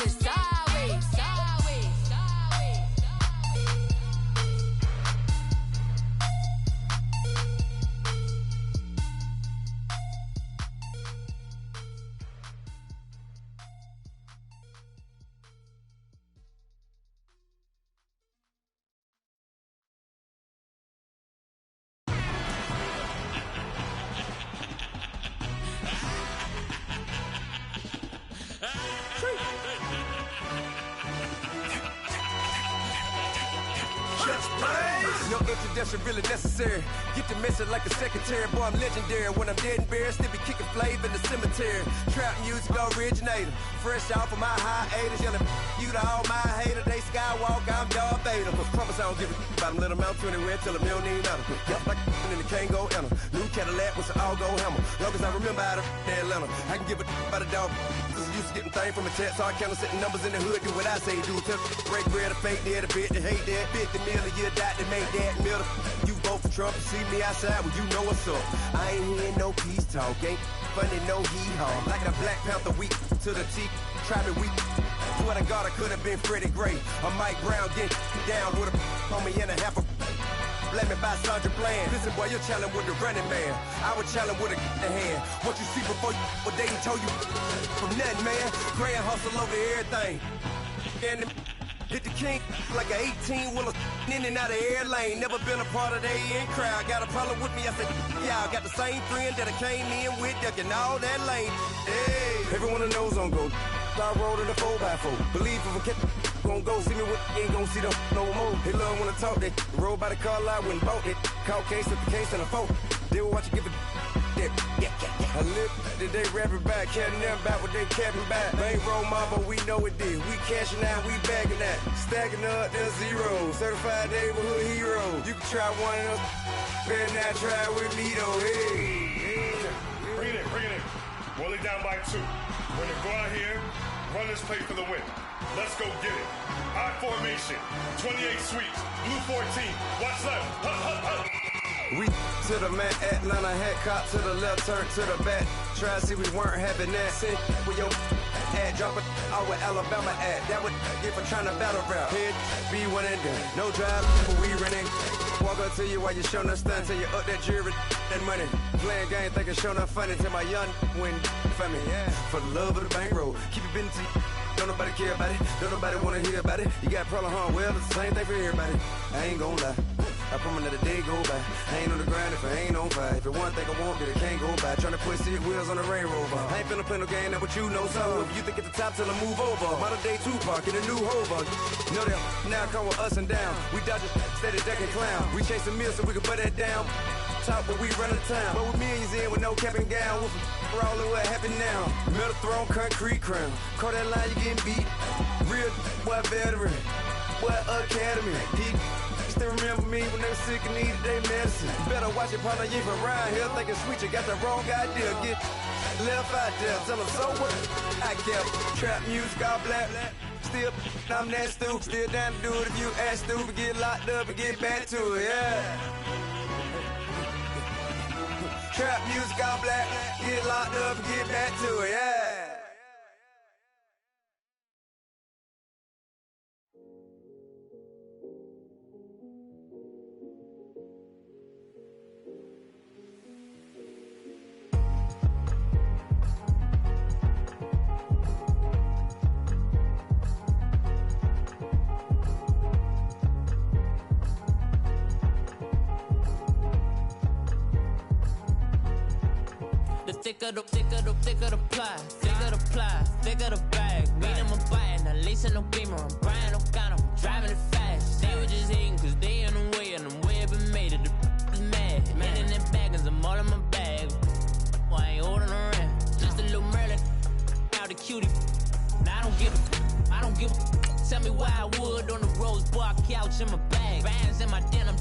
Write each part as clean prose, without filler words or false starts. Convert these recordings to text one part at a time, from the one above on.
sideways, sideways, sideways, sideways. No introduction really necessary. Get the message like a secretary. Boy, I'm legendary. When I'm dead and buried, still be kicking flavor in the cemetery. Trap music originator. Fresh off of my hiatus. Yelling you to all my haters. They skywalk, I'm Darth Vader. Promise I don't give a about them. Let them out to anywhere. Tell them you don't need nothing. Yep, like and they can't go enter. New Cadillac with an all-go hammer. Long as I remember how to Atlanta. I can give a about a dog. Used to getting things from a text. So I count setting numbers in the hood. Do what I say do. Tell break bread or fake there. The bit to hate that. 50 million a year dot to make that middle. You vote for Trump, you see me outside, well, you know what's up. I ain't hearing no peace talk, ain't funny, no hee-haw. Like a Black Panther weak to the teeth, try me weak. Swear to God, I could have been Freddie Gray. Or Mike Brown getting down with a on me and a half a. Let me buy Sandra Bland. Listen, boy, you're challenging with the running man. I would challenge with a hand. What you see before you, what they done told you from nothing, man. Grand hustle over everything. And hit the king like an 18-wheeler in and out of air lane. Never been a part of the in crowd. Got a problem with me, I said, y'all got the same friend that I came in with, ducking all that lane. Hey, everyone that knows on go. I rolled in a 4x4. Believe if I kept gon' go see me with ain't gon' see them no more. They love when I talk, they roll by the car lot, went bought it. Caught case at the case and a phone. They will watch you give it. I live today rapping back, carrying them back what they capping back. Bankroll mama, we know it did. We cashing out, we bagging that. Stacking up, there's zero. Certified neighborhood hero. You can try one of them, better not try with me though. Hey. Bring it in. Roll it down by 2. We're gonna go out here, run this play for the win. Let's go get it. I formation, 28 sweeps, blue 14. Watch left. We to the man, Atlanta hat cop to the left, turn to the back. Try to see we weren't having that. Sit with your ad, drop it out with Alabama ad. That would get for trying to battle rap. Head be one and done. No drive, we running. Walk up to you while you showing us stun. Till you up that jewelry, that money. Playing game, thinking showing up funny. Till my young win for me. Yeah. For the love of the bankroll. Keep it busy. Don't nobody care about it. Don't nobody wanna hear about it. You got problem, huh? Well, it's the same thing for everybody. I ain't gon' lie. I promise that a day go by. I ain't on the grind if I ain't on fire. If it one thing I want, then it can't go by. Tryna put 6 wheels on the Range Rover. I ain't finna play no game, that what you know. So if you think at the top, tell them move over. Modern day Tupac in a new Hova. Know that now come with us and down. We dodge a steady duck and clown. We chase a meal so we can put that down. Top, but we run the town. But with millions in with no cap and gown. We're all in what happened now. Metal throne, concrete crown. Call that line, you getting beat. Real, what veteran. What academy. He still remember me when they were sick and needed their medicine. Better watch it, partner, you from around here thinking sweet, you got the wrong idea. Get left out there, tell them so what? I kept trap music all black. Still, I'm that stupid. Still down to do it if you ask stupid. Get locked up and get back to it, yeah. Trap music all black. Get locked up and get back to it, yeah. Thicker the ply, thicker the bag. Meet them a bite, now lacing no beamer. I'm Brian O'Connor, I'm driving it fast. They were just hating cause they in the way, and the way I've been made it. The is mad. Man in that bag, cause I'm all in my bag. Well, I ain't holding around. Just a little Merlin, out the cutie. Now I don't give a. Tell me why I would on the rose bar couch in my bag. Bands in my denim.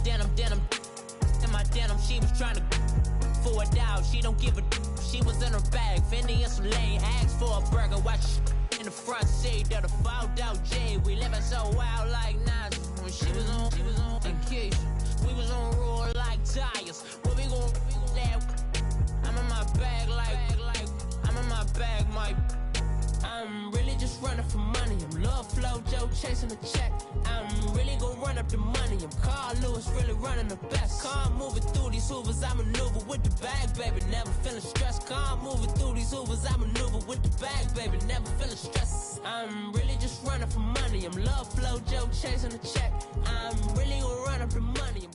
In my denim, she was trying to for a doubt. She don't give a. She was in her bag, Fendi and some lane. Asked for a burger, watch in the front seat of the fouled out J. We living so wild like Nas. When she was on vacation, we was on roll like tires. Where we gon' I'm in my bag like I'm in my bag, Mike. I'm really just running for money. I'm Love Flow Joe chasing the check. I'm really gonna run up the money. I'm Carl Lewis, really running the best. Calm moving through these hoovers, I maneuver with the bag, baby. Never feeling stressed. Calm moving through these hoovers, I maneuver with the bag, baby. Never feeling stressed. I'm really just running for money. I'm Love Flow Joe chasing the check. I'm really gonna run up the money.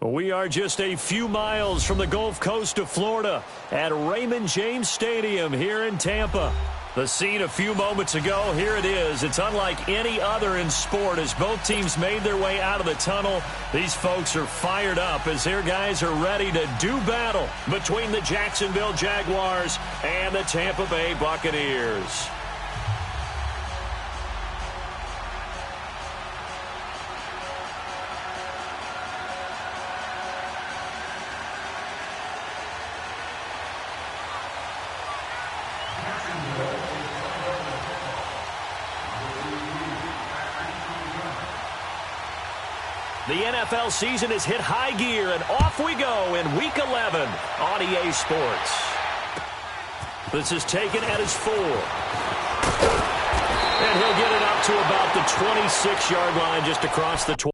We are just a few miles from the Gulf Coast of Florida at Raymond James Stadium here in Tampa. The scene a few moments ago, here it is. It's unlike any other in sport as both teams made their way out of the tunnel. These folks are fired up as their guys are ready to do battle between the Jacksonville Jaguars and the Tampa Bay Buccaneers. The NFL season has hit high gear, and off we go in Week 11 on EA Sports. This is taken at his 4. And he'll get it up to about the 26-yard line just across the 20.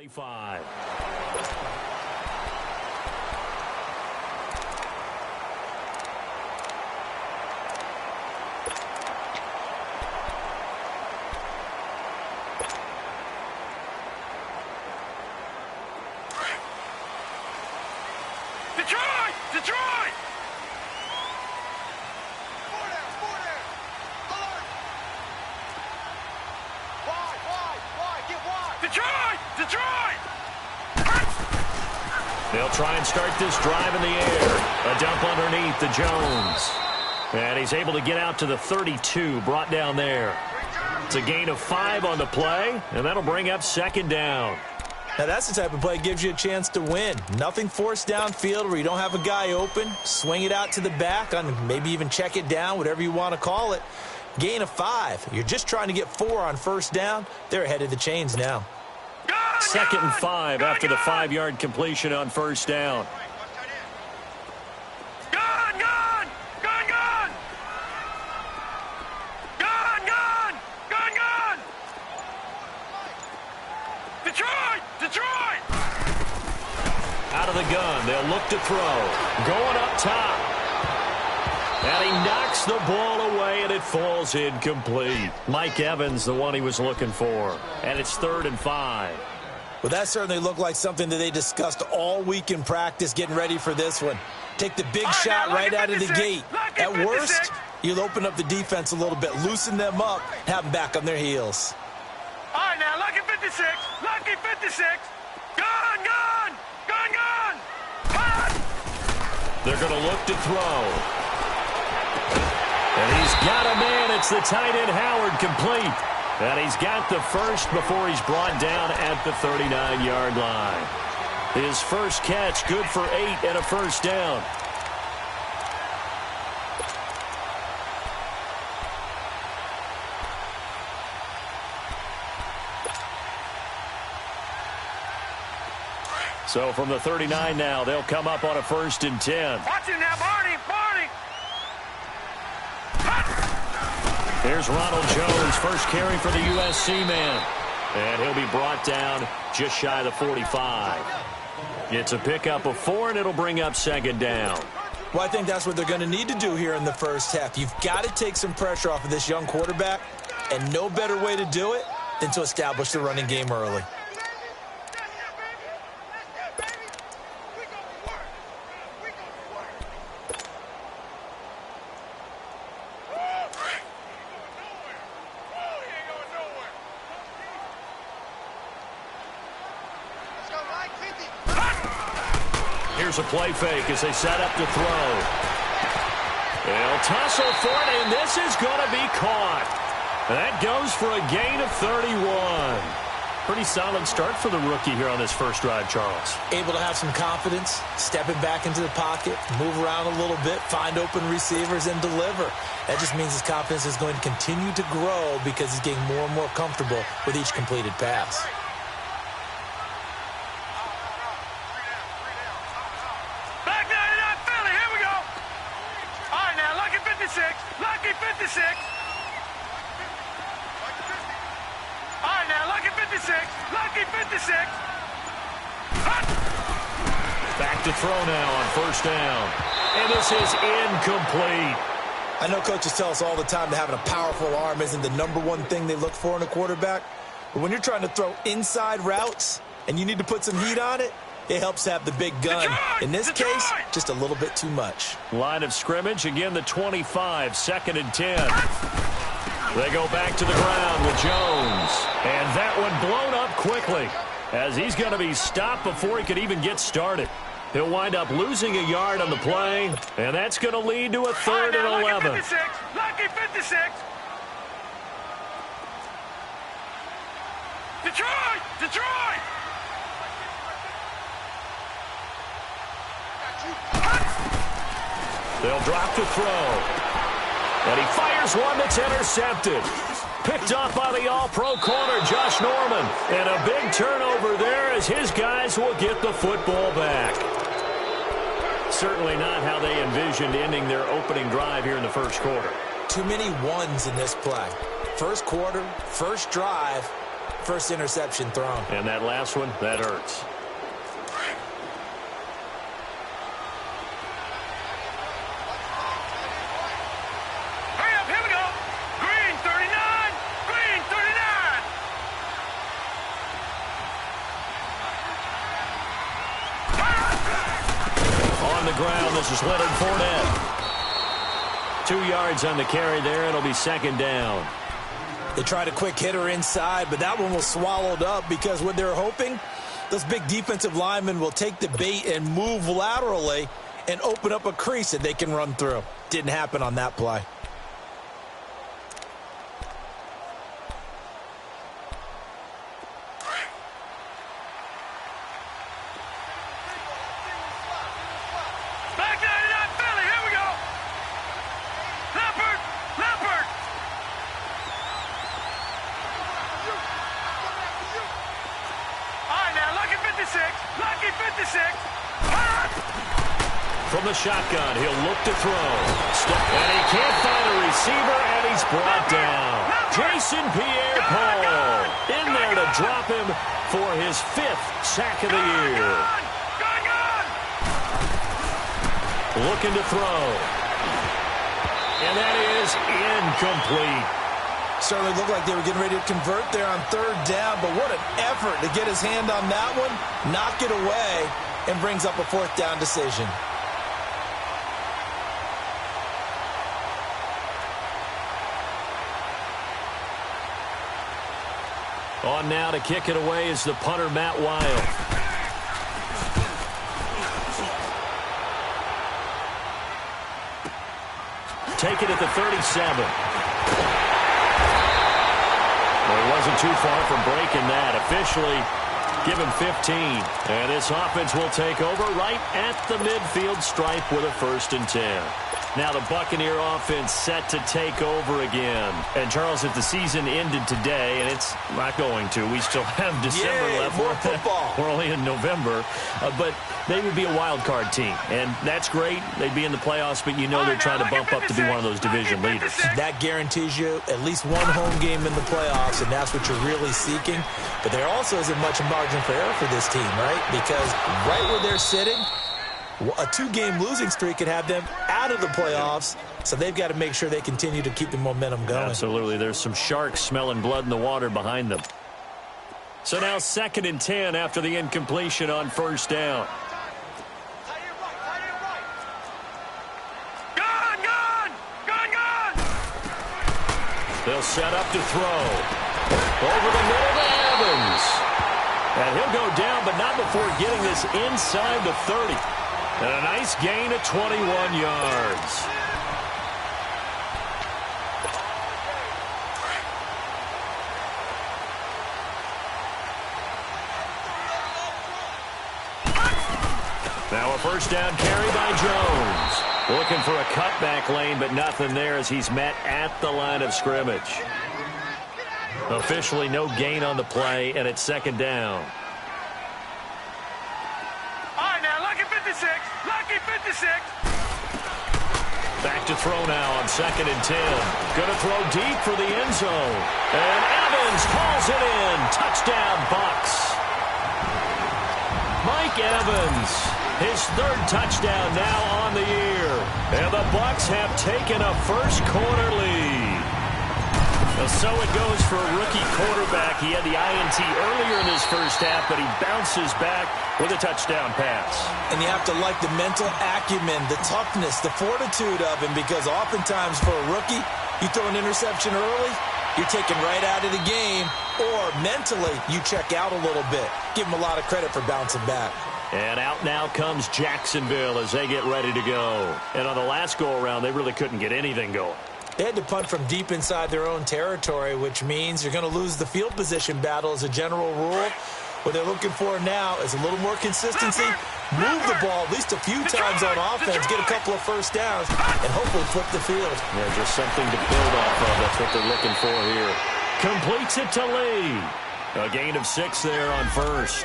Detroit! Detroit! Detroit! They'll try and start this drive in the air. A dump underneath to Jones. And he's able to get out to the 32, brought down there. It's a gain of 5 on the play, and that'll bring up second down. Now, that's the type of play that gives you a chance to win. Nothing forced downfield where you don't have a guy open. Swing it out to the back, on maybe even check it down, whatever you want to call it. Gain of 5. You're just trying to get 4 on first down. They're ahead of the chains now. Second and 5 after the 5-yard completion on first down. Detroit! Out of the gun, they'll look to throw. Going up top. And he knocks the ball away, and it falls incomplete. Mike Evans, the one he was looking for. And it's 3rd and 5. Well, that certainly looked like something that they discussed all week in practice getting ready for this one. Take the big shot right out of the gate. At worst, you'll open up the defense a little bit, loosen them up, have them back on their heels. All right, now, lucky 56. Lucky 56. Gun! They're going to look to throw. And he's got a man. It's the tight end Howard complete. And he's got the first before he's brought down at the 39-yard line. His first catch, good for 8 and a first down. So from the 39 now, they'll come up on a 1st and 10. Watch him now, Barney! Here's Ronald Jones, first carry for the USC man. And he'll be brought down just shy of the 45. It's a pickup of 4, and it'll bring up second down. Well, I think that's what they're going to need to do here in the first half. You've got to take some pressure off of this young quarterback, and no better way to do it than to establish the running game early. Here's a play fake as they set up to throw. They'll tussle for it, and this is going to be caught. That goes for a gain of 31. Pretty solid start for the rookie here on this first drive, Charles. Able to have some confidence, stepping back into the pocket, move around a little bit, find open receivers, and deliver. That just means his confidence is going to continue to grow because he's getting more and more comfortable with each completed pass. Back 99 Philly, here we go. All right, now, lucky 56. Lucky 56. All right, now, lucky 56. Lucky 56. Back to throw now on first down. And this is incomplete. I know coaches tell us all the time that having a powerful arm isn't the #1 thing they look for in a quarterback. But when you're trying to throw inside routes and you need to put some heat on it, it helps to have the big gun. In this case, just a little bit too much. Line of scrimmage, again the 25, 2nd and 10. They go back to the ground with Jones. And that one blown up quickly as he's going to be stopped before he could even get started. He'll wind up losing a yard on the play, and that's going to lead to a 3rd and 11. Lucky 56. Lucky 56. Detroit! Detroit! They'll drop to throw. And he fires one that's intercepted. Picked off by the all-pro corner, Josh Norman. And a big turnover there as his guys will get the football back. Certainly not how they envisioned ending their opening drive here in the first quarter. Too many ones in this play. First quarter, first drive, first interception thrown. And that last one, that hurts. Hurry up, here we go. Green 39. Green 39. On the ground, this is Leonard Fournette. 2 yards on the carry there. It'll be 2nd down. They tried a quick hitter inside, but that one was swallowed up because what they're hoping, those big defensive linemen will take the bait and move laterally and open up a crease that they can run through. Didn't happen on that play. Back 99 Philly, here we go. Leopard, Leopard. All right, now, lucky 56. Lucky 56. From the shotgun, he'll look to throw. And he can't find a receiver, and he's brought down. Jason Pierre-Paul in there to drop him for his 5th sack of the year. Looking to throw. And that is incomplete. Certainly looked like they were getting ready to convert there on 3rd down, but what an effort to get his hand on that one, knock it away, and brings up a 4th down decision. On now to kick it away is the punter, Matt Wild. Take it at the 37. Well, he wasn't too far from breaking that. Officially, give him 15. And this offense will take over right at the midfield stripe with a 1st and 10. Now the Buccaneer offense set to take over again. And, Charles, if the season ended today, and it's not going to, we still have December left. More football. We're only in November. But they would be a wild card team. And that's great. They'd be in the playoffs, but you know they're trying to bump up to be one of those division leaders. That guarantees you at least one home game in the playoffs, and that's what you're really seeking. But there also isn't much margin for error for this team, right? Because right where they're sitting, a 2-game losing streak could have them out of the playoffs, so they've got to make sure they continue to keep the momentum going. Absolutely. There's some sharks smelling blood in the water behind them. So now 2nd and 10 after the incompletion on 1st down. They'll set up to throw. Over the middle to Evans. And he'll go down, but not before getting this inside the 30. And a nice gain of 21 yards. Now a first down carry by Jones. Looking for a cutback lane, but nothing there as he's met at the line of scrimmage. Officially no gain on the play, and it's second down. All right, now, lucky 56. Lucky 56. Back to throw now on 2nd and 10. Going to throw deep for the end zone. And Evans calls it in. Touchdown, Bucks. Mike Evans, his 3rd touchdown now on the year. And the Bucks have taken a first-quarter lead. So it goes for a rookie quarterback. He had the INT earlier in his first half, but he bounces back with a touchdown pass. And you have to like the mental acumen, the toughness, the fortitude of him, because oftentimes for a rookie, you throw an interception early, you're taken right out of the game, or mentally you check out a little bit. Give him a lot of credit for bouncing back. And out now comes Jacksonville as they get ready to go. And on the last go-around, they really couldn't get anything going. They had to punt from deep inside their own territory, which means you're going to lose the field position battle as a general rule. What they're looking for now is a little more consistency, move the ball at least a few times on offense, get a couple of first downs, and hopefully flip the field. Yeah, just something to build off of. That's what they're looking for here. Completes it to Lee. A gain of 6 there on first.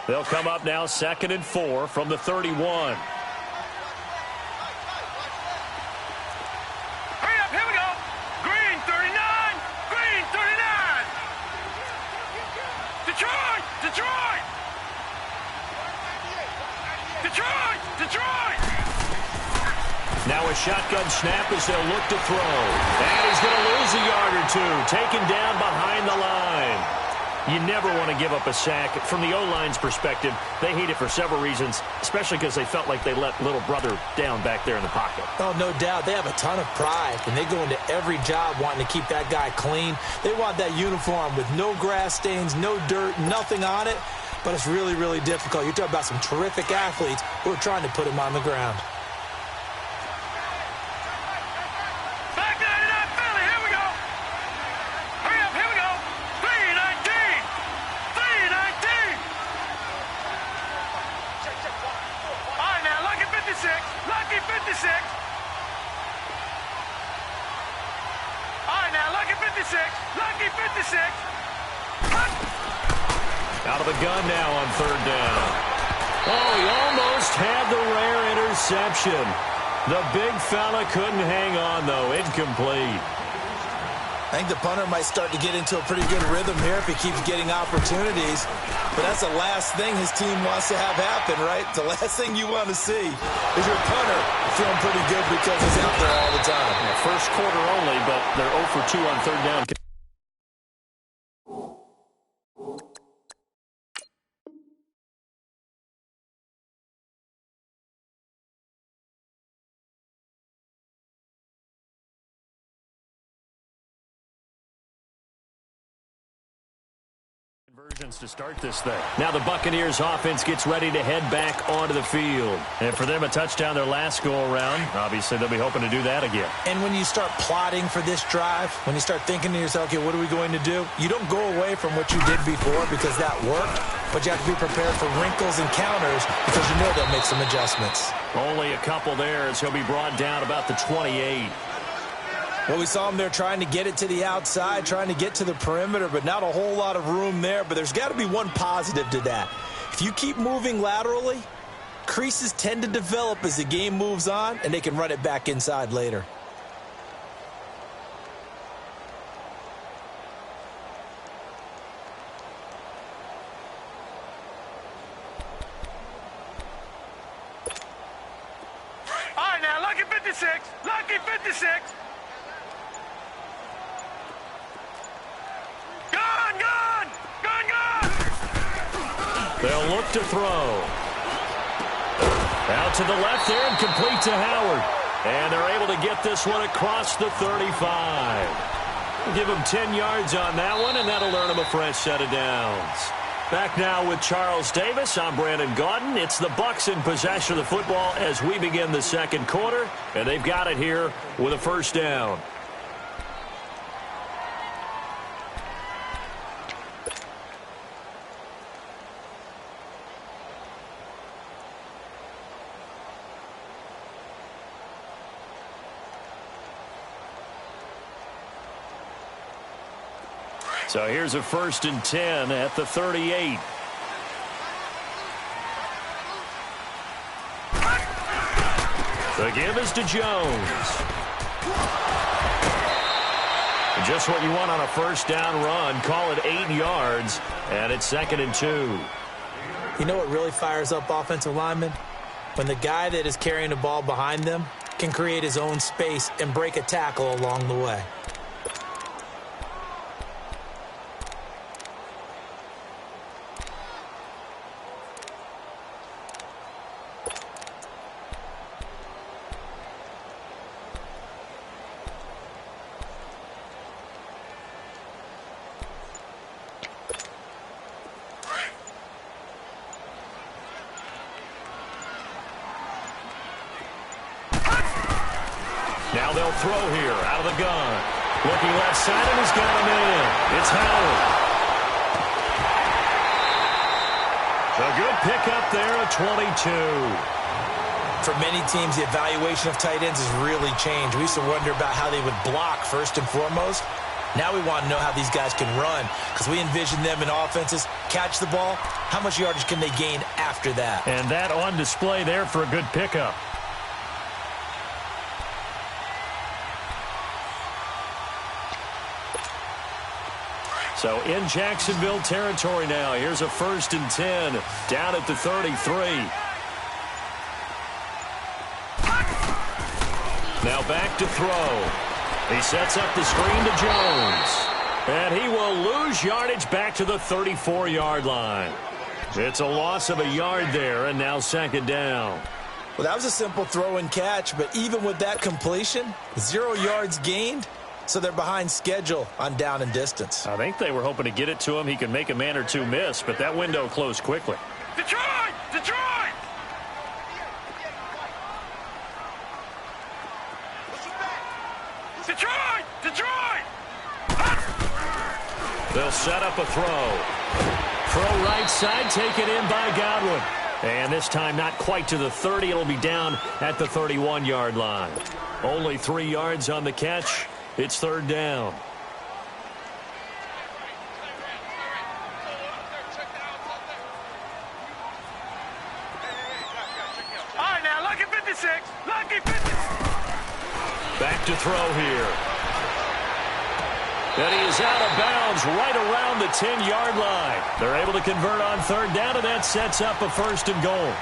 They'll come up now 2nd and 4 from the 31. Hurry up, here we go. Green 39, Green 39. Detroit, Detroit. Detroit, Detroit. Now a shotgun snap as they'll look to throw. And he's going to lose a yard or two, taken down behind the line. You never want to give up a sack. From the O-line's perspective, they hate it for several reasons, especially because they felt like they let little brother down back there in the pocket. Oh, no doubt. They have a ton of pride, and they go into every job wanting to keep that guy clean. They want that uniform with no grass stains, no dirt, nothing on it, but it's really, really difficult. You're talking about some terrific athletes who are trying to put him on the ground. Lucky 56. All right, now, lucky 56. Lucky 56. Out of the gun now on 3rd down. Oh, he almost had the rare interception. The big fella couldn't hang on, though. Incomplete. I think the punter might start to get into a pretty good rhythm here if he keeps getting opportunities. But that's the last thing his team wants to have happen, right? The last thing you want to see is your punter feeling pretty good because he's out there all the time. Yeah, first quarter only, but they're 0 for 2 on 3rd down. Conversions to start this thing. Now the Buccaneers offense gets ready to head back onto the field. And for them, a touchdown their last go-around. Obviously, they'll be hoping to do that again. And when you start plotting for this drive, when you start thinking to yourself, okay, what are we going to do? You don't go away from what you did before because that worked, but you have to be prepared for wrinkles and counters because you know they'll make some adjustments. Only a couple there as he'll be brought down about the 28. Well, we saw him there trying to get it to the outside, trying to get to the perimeter, but not a whole lot of room there. But there's got to be one positive to that. If you keep moving laterally, creases tend to develop as the game moves on, and they can run it back inside later. All right, now, lucky 56. Lucky 56. They'll look to throw. Out to the left there and complete to Howard. And they're able to get this one across the 35. Give him 10 yards on that one, and that'll earn him a fresh set of downs. Back now with Charles Davis. I'm Brandon Gaudin. It's the Bucs in possession of the football as we begin the second quarter, and they've got it here with a first down. So here's a 1st and 10 at the 38. The give is to Jones. Just what you want on a first down run. Call it 8 yards, and it's 2nd and 2. You know what really fires up offensive linemen? When the guy that is carrying the ball behind them can create his own space and break a tackle along the way. Now they'll throw here out of the gun. Looking left side, and he's got him in. It's Howard. A good pickup there at 22. For many teams, the evaluation of tight ends has really changed. We used to wonder about how they would block first and foremost. Now we want to know how these guys can run because we envision them in offenses. Catch the ball. How much yardage can they gain after that? And that on display there for a good pickup. So in Jacksonville territory now. Here's a 1st and 10 down at the 33. Now back to throw. He sets up the screen to Jones. And he will lose yardage back to the 34-yard line. It's a loss of a yard there, and now 2nd down. Well, that was a simple throw and catch, but even with that completion, 0 yards gained. So they're behind schedule on down and distance. I think they were hoping to get it to him. He could make a man or two miss, but that window closed quickly. Detroit! Detroit! Detroit! Detroit! They'll set up a throw. Throw right side, taken in by Godwin. And this time not quite to the 30. It'll be down at the 31-yard line. Only 3 yards on the catch. It's 3rd down. All right, now, lucky 56. Lucky 56. Back to throw here. And he is out of bounds right around the 10-yard line. They're able to convert on 3rd down, and that sets up a 1st and goal.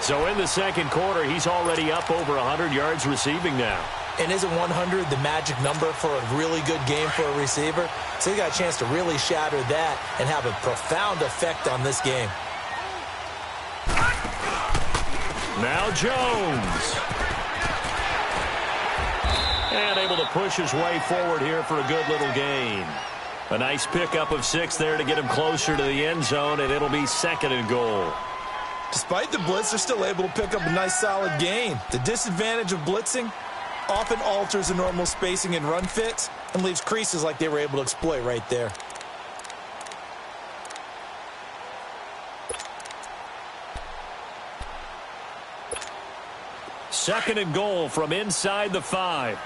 So in the second quarter, he's already up over 100 yards receiving now. And isn't 100 the magic number for a really good game for a receiver? So he got a chance to really shatter that and have a profound effect on this game. Now Jones. And able to push his way forward here for a good little gain. A nice pickup of 6 there to get him closer to the end zone, and it'll be 2nd and goal. Despite the blitz, they're still able to pick up a nice solid gain. The disadvantage of blitzing often alters the normal spacing and run fits and leaves creases like they were able to exploit right there. Second and goal from inside the 5.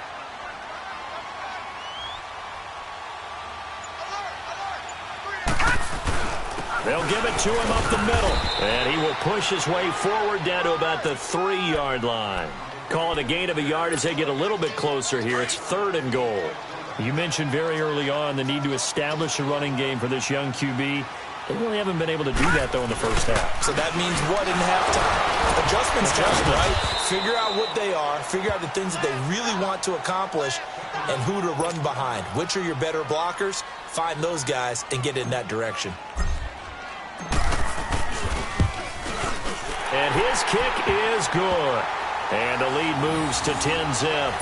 They'll give it to him up the middle. And he will push his way forward down to about the 3-yard line. Call it a gain of a yard as they get a little bit closer here. It's 3rd and goal. You mentioned very early on the need to establish a running game for this young QB. They really haven't been able to do that, though, in the first half. So that means what in halftime? Adjustments time, right? Figure out what they are. Figure out the things that they really want to accomplish and who to run behind. Which are your better blockers? Find those guys and get in that direction. And his kick is good. And the lead moves to 10-zip.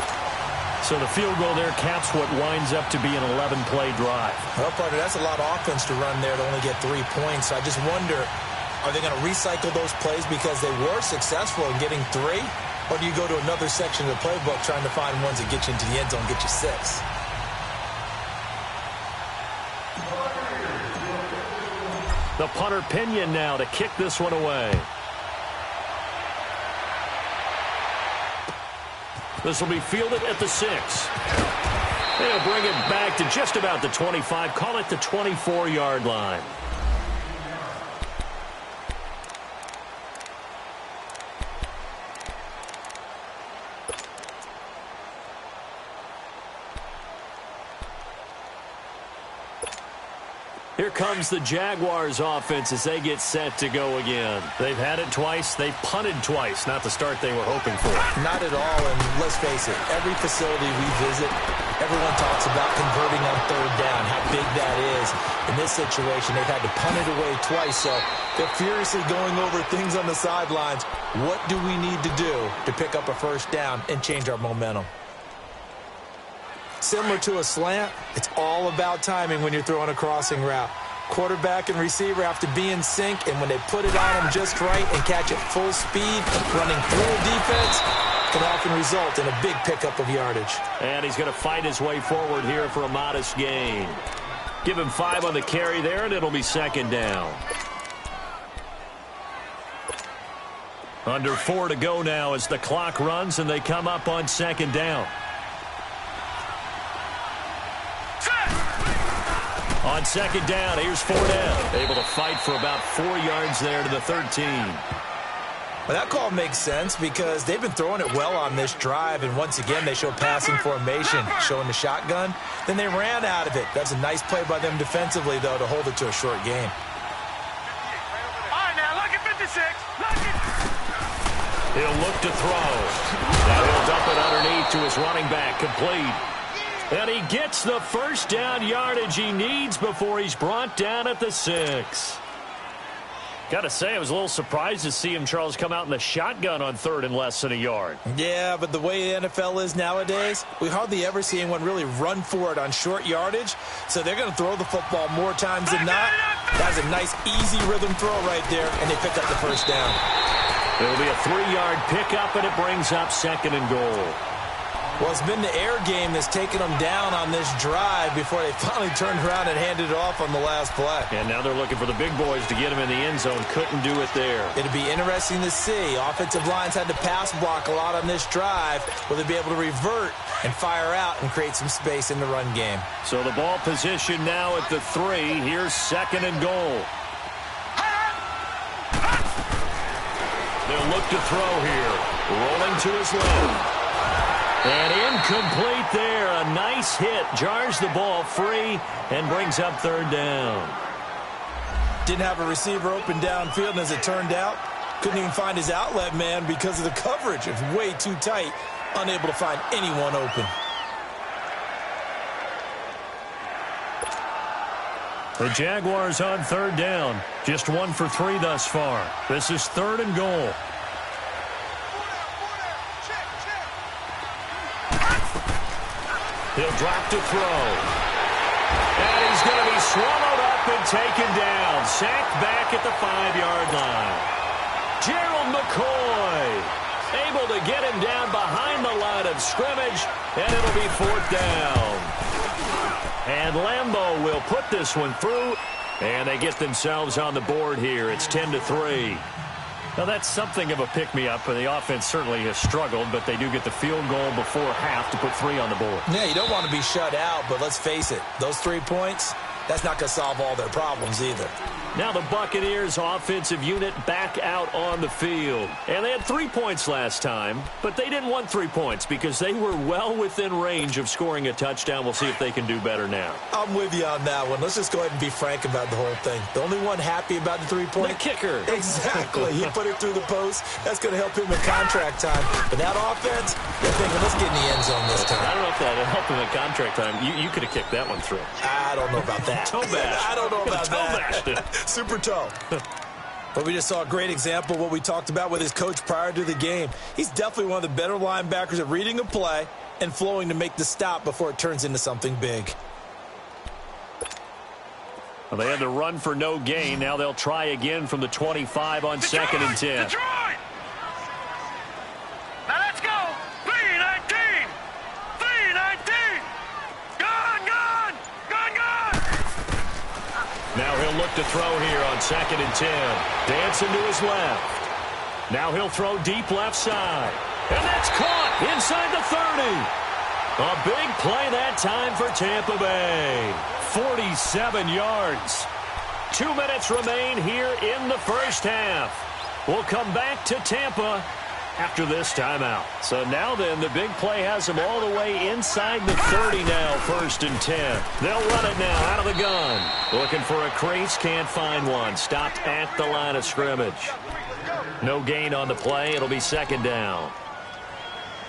So the field goal there caps what winds up to be an 11-play drive. Well, partner, that's a lot of offense to run there to only get 3 points. I just wonder, are they going to recycle those plays because they were successful in getting 3? Or do you go to another section of the playbook trying to find ones that get you into the end zone, get you 6? The punter Pinion now to kick this one away. This will be fielded at the 6. They'll bring it back to just about the 25. Call it the 24-yard line. Here comes the Jaguars offense as they get set to go again. They've had it twice. They've punted twice. Not the start they were hoping for. Not at all, and let's face it, every facility we visit, everyone talks about converting on 3rd down, how big that is. In this situation, they've had to punt it away twice, so they're furiously going over things on the sidelines. What do we need to do to pick up a 1st down and change our momentum? Similar to a slant, it's all about timing when you're throwing a crossing route. Quarterback and receiver have to be in sync, and when they put it on them just right and catch it full speed, running through a defense can often result in a big pickup of yardage. And he's going to fight his way forward here for a modest gain. Give him 5 on the carry there, and it'll be 2nd down. Under 4 to go now as the clock runs, and they come up on 2nd down. On 2nd down, here's Fournette. Able to fight for about 4 yards there to the 13. Well, that call makes sense because they've been throwing it well on this drive, and once again, they show passing formation, showing the shotgun. Then they ran out of it. That's a nice play by them defensively, though, to hold it to a short game. All right, now, look at 56. Look at... He'll look to throw. Now he'll dump it underneath to his running back, complete. And he gets the 1st down yardage he needs before he's brought down at the 6. Got to say, I was a little surprised to see him, Charles, come out in the shotgun on 3rd and less than a yard. Yeah, but the way the NFL is nowadays, we hardly ever see anyone really run for it on short yardage. So they're going to throw the football more times than not. That's a nice, easy rhythm throw right there, and they pick up the 1st down. It'll be a 3-yard pickup, and it brings up 2nd and goal. Well, it's been the air game that's taken them down on this drive before they finally turned around and handed it off on the last play. And now they're looking for the big boys to get him in the end zone. Couldn't do it there. It'll be interesting to see. Offensive lines had to pass block a lot on this drive. Will they be able to revert and fire out and create some space in the run game? So the ball position now at the 3. Here's 2nd and goal. They'll look to throw here. Rolling to his left. And incomplete there. A nice hit. Jars the ball free and brings up 3rd down. Didn't have a receiver open downfield, and as it turned out, couldn't even find his outlet man because of the coverage. It's way too tight. Unable to find anyone open. The Jaguars on 3rd down. Just 1 for 3 thus far. This is 3rd and goal. He'll drop to throw. And he's going to be swallowed up and taken down. Sacked back at the 5-yard line. Gerald McCoy able to get him down behind the line of scrimmage, and it'll be 4th down. And Lambeau will put this one through, and they get themselves on the board here. It's 10-3. Now, that's something of a pick-me-up, and the offense certainly has struggled, but they do get the field goal before half to put 3 on the board. Yeah, you don't want to be shut out, but let's face it, those 3 points, that's not going to solve all their problems either. Now the Buccaneers offensive unit back out on the field. And they had 3 points last time, but they didn't want 3 points because they were well within range of scoring a touchdown. We'll see if they can do better now. I'm with you on that one. Let's just go ahead and be frank about the whole thing. The only one happy about the 3-point? The kicker. Exactly. He put it through the post. That's going to help him in contract time. But that offense, they're thinking, let's get in the end zone this time. I don't know if that helped him in contract time. You could have kicked that one through. I don't know about that. Toe bash. I don't know about that. Toe bash. Super toe. But we just saw a great example of what we talked about with his coach prior to the game. He's definitely one of the better linebackers at reading a play and flowing to make the stop before it turns into something big. Well, they had to run for no gain. Now they'll try again from the 25 on Detroit! 2nd and 10. Detroit! Now let's go. 3-19. 3-19. Gone. Now he'll look to throw here on 2nd and 10. Dancing to his left. Now he'll throw deep left side. And that's caught inside the 30. A big play that time for Tampa Bay. 47 yards. 2 minutes remain here in the first half. We'll come back to Tampa after this timeout. So now then, the big play has them all the way inside the 30 now, 1st and 10. They'll run it now out of the gun. Looking for a crease, can't find one. Stopped at the line of scrimmage. No gain on the play. It'll be 2nd down.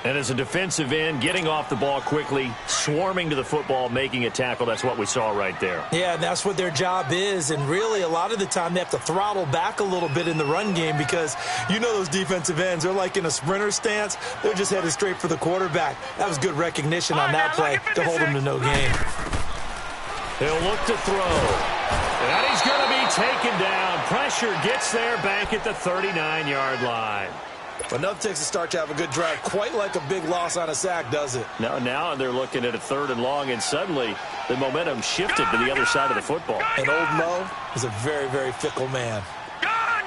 And as a defensive end, getting off the ball quickly, swarming to the football, making a tackle, that's what we saw right there. Yeah, that's what their job is. And really, a lot of the time, they have to throttle back a little bit in the run game because you know those defensive ends, they're like in a sprinter stance. They're just headed straight for the quarterback. That was good recognition on that play to hold him to no gain. He'll look to throw. And he's going to be taken down. Pressure gets there back at the 39-yard line. But enough takes to start to have a good drive. Quite like a big loss on a sack, does it? Now they're looking at a 3rd and long, and suddenly the momentum shifted to the other side of the football. And old Mo is a very, very fickle man. Gone.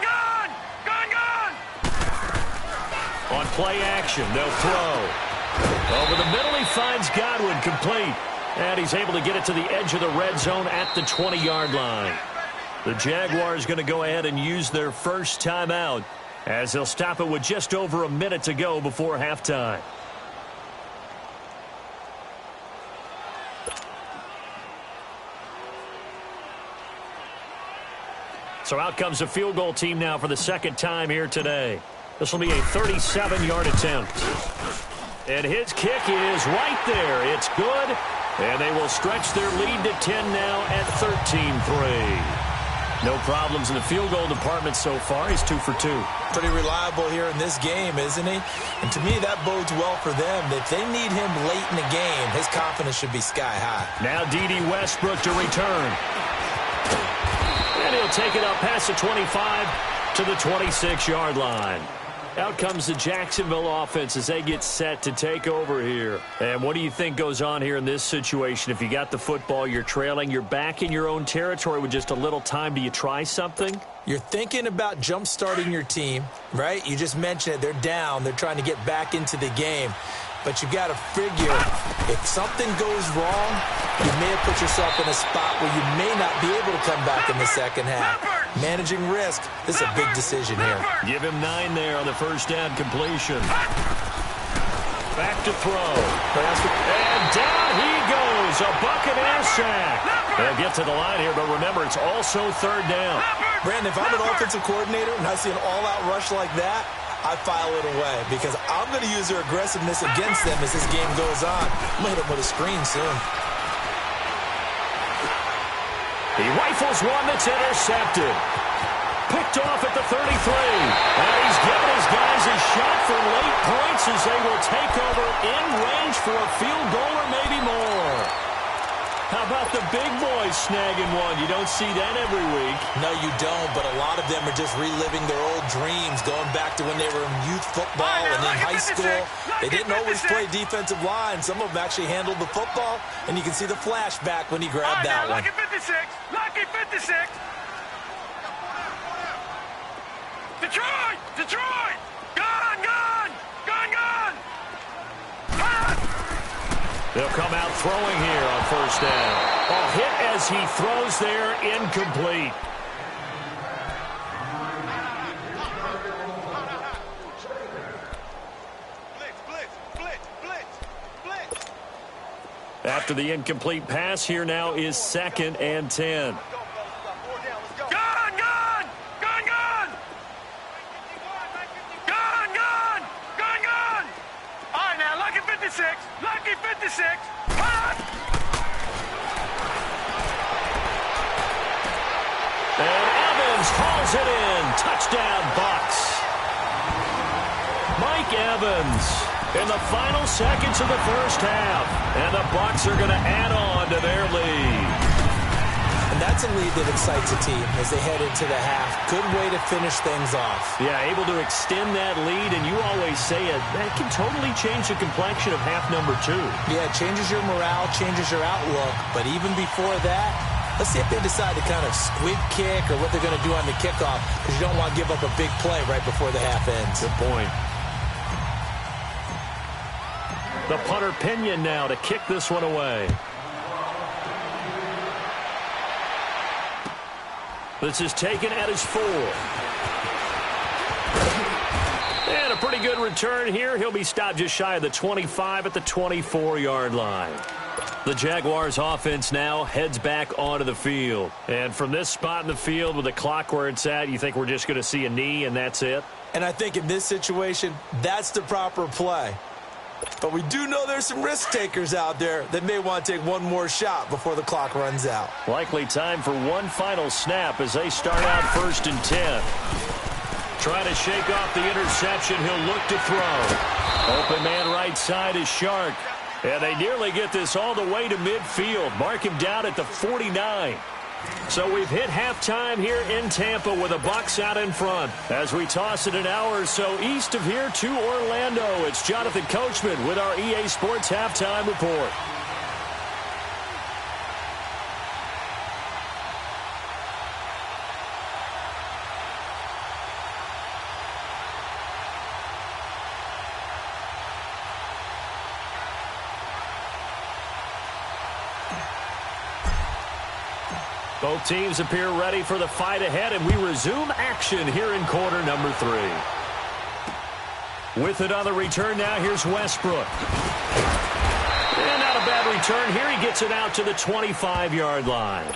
On play action, they'll throw. Over the middle, he finds Godwin complete. And he's able to get it to the edge of the red zone at the 20-yard line. The Jaguars going to go ahead and use their first timeout, as they'll stop it with just over a minute to go before halftime. So out comes the field goal team now for the 2nd time here today. This will be a 37-yard attempt. And his kick is right there. It's good. And they will stretch their lead to 10 now at 13-3. No problems in the field goal department so far. He's 2 for 2. Pretty reliable here in this game, isn't he? And to me, that bodes well for them. If they need him late in the game, his confidence should be sky high. Now D.D. Westbrook to return. And he'll take it up past the 25 to the 26-yard line. Out comes the Jacksonville offense as they get set to take over here. And what do you think goes on here in this situation? If you got the football, you're trailing, you're back in your own territory with just a little time. Do you try something? You're thinking about jump-starting your team, right? You just mentioned it. They're down. They're trying to get back into the game. But you got to figure, if something goes wrong, you may have put yourself in a spot where you may not be able to come back in the second half. Managing risk, this is a big decision here. Give him 9 there on the first down completion. Back to throw. And down he goes. A Buccaneer sack. They'll get to the line here, but remember, it's also 3rd down. Brandon, if I'm an offensive coordinator and I see an all-out rush like that, I file it away because I'm going to use their aggressiveness against them as this game goes on. I'm going to hit them with a screen soon. He rifles one that's intercepted. Picked off at the 33. And he's given his guys a shot for late points as they will take over in range for a field goal or maybe more. How about the big boys snagging one? You don't see that every week. No, you don't, but a lot of them are just reliving their old dreams, going back to when they were in youth football and in high school. They didn't always play defensive line. Some of them actually handled the football, and you can see the flashback when he grabbed that one. Lucky 56. Lucky 56. Detroit! Detroit! Gone! They'll come out throwing here on first down. A hit as he throws there, incomplete. Blitz. After the incomplete pass, here now is 2nd and 10. Lucky 56. And Evans calls it in. Touchdown, Bucs. Mike Evans in the final seconds of the first half. And the Bucs are going to add on to their lead. And that's a lead that excites a team as they head into the half. Good way to finish things off. Yeah, able to extend that lead, and you always say it, that can totally change the complexion of half number 2. Yeah, it changes your morale, changes your outlook. But even before that, let's see if they decide to kind of squib kick or what they're going to do on the kickoff, because you don't want to give up a big play right before the half ends. Good point. The punter Pinion now to kick this one away. This is taken at his 4. And a pretty good return here. He'll be stopped just shy of the 25 at the 24-yard line. The Jaguars offense now heads back onto the field. And from this spot in the field with the clock where it's at, you think we're just going to see a knee and that's it? And I think in this situation, that's the proper play. But we do know there's some risk takers out there that may want to take one more shot before the clock runs out. Likely time for one final snap as they start out 1st and 10. Trying to shake off the interception. He'll look to throw. Open man right side is Shark. And they nearly get this all the way to midfield. Mark him down at the 49. So we've hit halftime here in Tampa with the Bucs out in front. As we toss it an hour or so east of here to Orlando, it's Jonathan Coachman with our EA Sports Halftime Report. Both teams appear ready for the fight ahead, and we resume action here in quarter number 3. With it on the return now, here's Westbrook. And not a bad return here. He gets it out to the 25-yard line.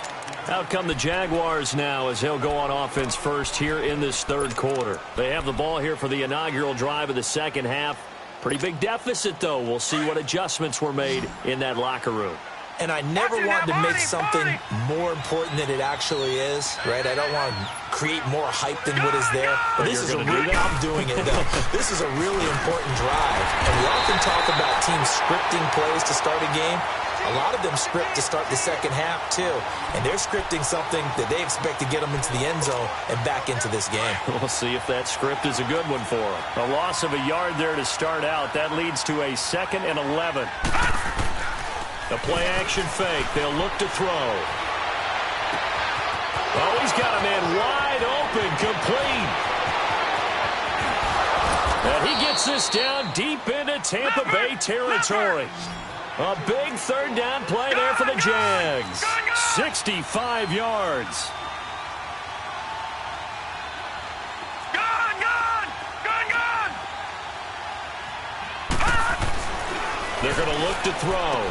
Out come the Jaguars now as they'll go on offense first here in this 3rd quarter. They have the ball here for the inaugural drive of the 2nd half. Pretty big deficit, though. We'll see what adjustments were made in that locker room. And I never want to make something more important than it actually is, right? I don't want to create more hype than what is there. But this is a really, I'm doing it, though. This is a really important drive. And we often talk about teams scripting plays to start a game. A lot of them script to start the 2nd half, too. And they're scripting something that they expect to get them into the end zone and back into this game. We'll see if that script is a good one for them. A loss of a yard there to start out. That leads to a 2nd and 11. The play-action fake. They'll look to throw. Oh, he's got a man wide open, complete. And he gets this down deep into Tampa Bay territory. A big 3rd down play there for the Jags. 65 yards. They're going to look to throw.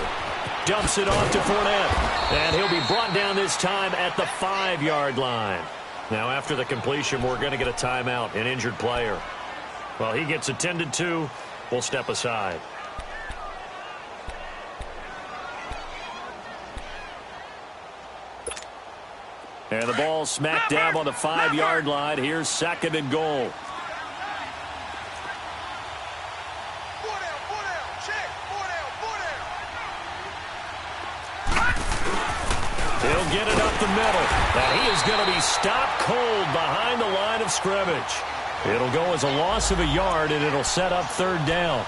Dumps it off to Fournette. And he'll be brought down this time at the 5-yard line. Now, after the completion, we're going to get a timeout, an injured player. Well, he gets attended to. We'll step aside. And the ball smack dab on the 5-yard line. Here's 2nd and goal. He'll get it up the middle. And he is going to be stopped cold behind the line of scrimmage. It'll go as a loss of a yard, and it'll set up 3rd down.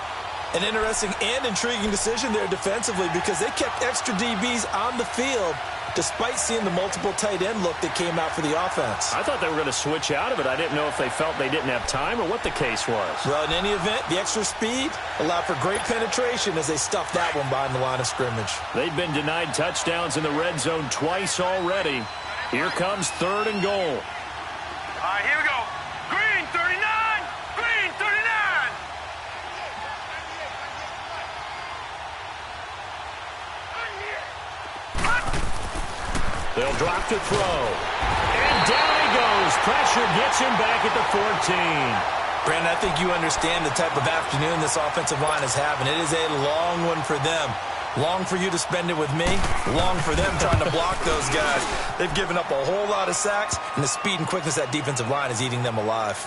An interesting and intriguing decision there defensively because they kept extra DBs on the field despite seeing the multiple tight end look that came out for the offense. I thought they were going to switch out of it. I didn't know if they felt they didn't have time or what the case was. Well, in any event, the extra speed allowed for great penetration as they stuffed that one behind the line of scrimmage. They've been denied touchdowns in the red zone twice already. Here comes 3rd and goal. All right, here we go. Green 39. Green 39. They'll drop to throw. And down he goes. Pressure gets him back at the 14. Brandon, I think you understand the type of afternoon this offensive line is having. It is a long one for them. Long for you to spend it with me. Long for them trying to block those guys. They've given up a whole lot of sacks, and the speed and quickness of that defensive line is eating them alive.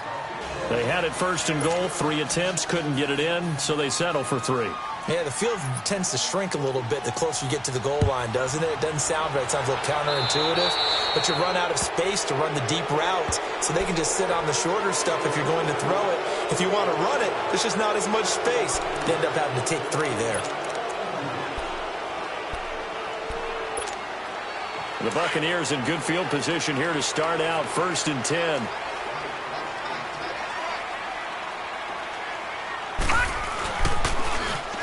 They had it first and goal, 3 attempts, couldn't get it in, so they settle for 3. Yeah, the field tends to shrink a little bit the closer you get to the goal line, doesn't it? It doesn't sound right. It sounds a little counterintuitive. But you run out of space to run the deep routes, so they can just sit on the shorter stuff if you're going to throw it. If you want to run it, there's just not as much space. You end up having to take 3 there. The Buccaneers in good field position here to start out, 1st and 10.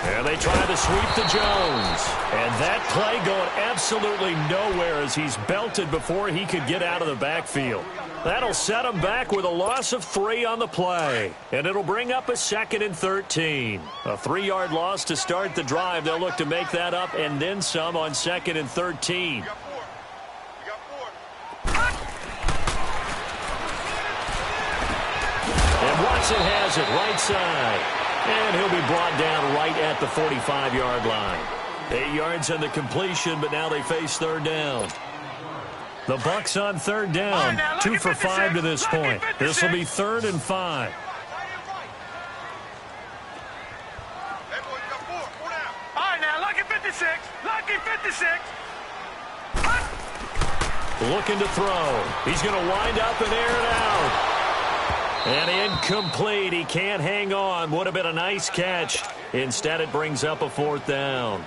And they try to sweep to Jones. And that play going absolutely nowhere as he's belted before he could get out of the backfield. That'll set him back with a loss of 3 on the play. And it'll bring up a 2nd and 13. A 3-yard loss to start the drive. They'll look to make that up and then some on 2nd and 13. And Watson has it right side. And he'll be brought down right at the 45-yard line. 8 yards on the completion, but now they face 3rd down. The Bucs on 3rd down, 2 for 5 to this point. This will be 3rd and 5. All right, now, lucky 56. Lucky 56. Looking to throw. He's going to wind up and air it out. And incomplete. He can't hang on. Would have been a nice catch. Instead, it brings up a 4th down.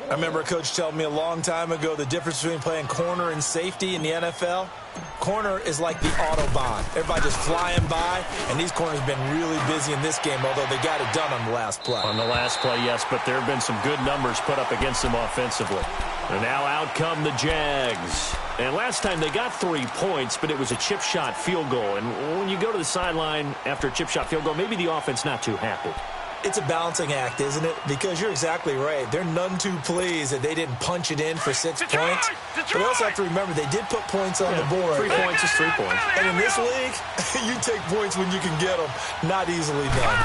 I remember a coach telling me a long time ago the difference between playing corner and safety in the NFL. Corner is like the Autobahn. Everybody just flying by, and these corners have been really busy in this game, although they got it done on the last play. On the last play, yes, but there have been some good numbers put up against them offensively. And now out come the Jags. And last time they got 3 points, but it was a chip shot field goal. And when you go to the sideline after a chip shot field goal, maybe the offense not too happy. It's a balancing act, isn't it? Because you're exactly right. They're none too pleased that they didn't punch it in for 6 points. But they also have to remember they did put points on the board. 3 points is 3 points. And in this league, you take points when you can get them. Not easily done.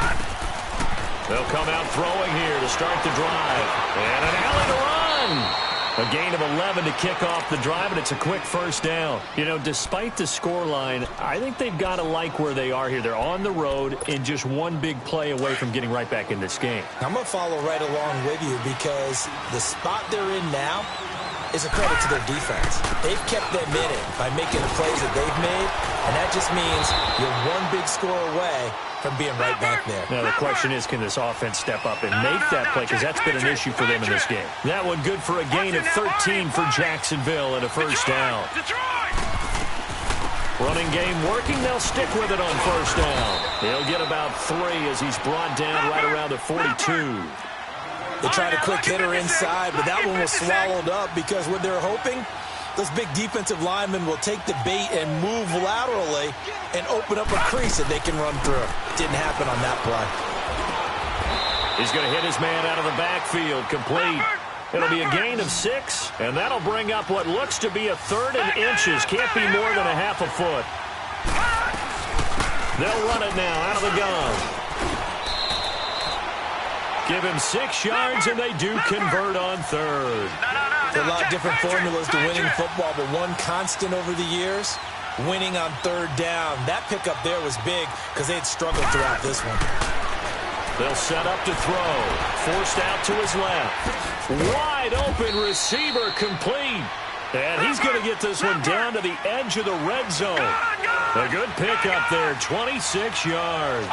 They'll come out throwing here to start the drive. And an alley to run. A gain of 11 to kick off the drive, and it's a quick 1st down. You know, despite the scoreline, I think they've got to like where they are here. They're on the road and just one big play away from getting right back in this game. I'm going to follow right along with you because the spot they're in now is a credit to their defense. They've kept them in it by making the plays that they've made, and that just means you're one big score away from being right back there. Now, the question is, can this offense step up and make that play? Because that's been an issue for them in this game. That one good for a gain of 13 for Jacksonville and a 1st down. Running game working. They'll stick with it on 1st down. They'll get about 3 as he's brought down right around the 42. They tried a quick hitter inside, but that one was swallowed up because what they're hoping, those big defensive linemen will take the bait and move laterally and open up a crease that they can run through. Didn't happen on that play. He's going to hit his man out of the backfield. Complete. It'll be a gain of 6, and that'll bring up what looks to be a 3rd and inches. Can't be more than a half a foot. They'll run it now out of the gun. Give him 6 yards, and they do convert on 3rd. There are a lot of different formulas to winning football, but one constant over the years, winning on 3rd down. That pickup there was big because they had struggled throughout this one. They'll set up to throw. Forced out to his left. Wide open receiver complete. And he's going to get this one down to the edge of the red zone. A good pickup there, 26 yards.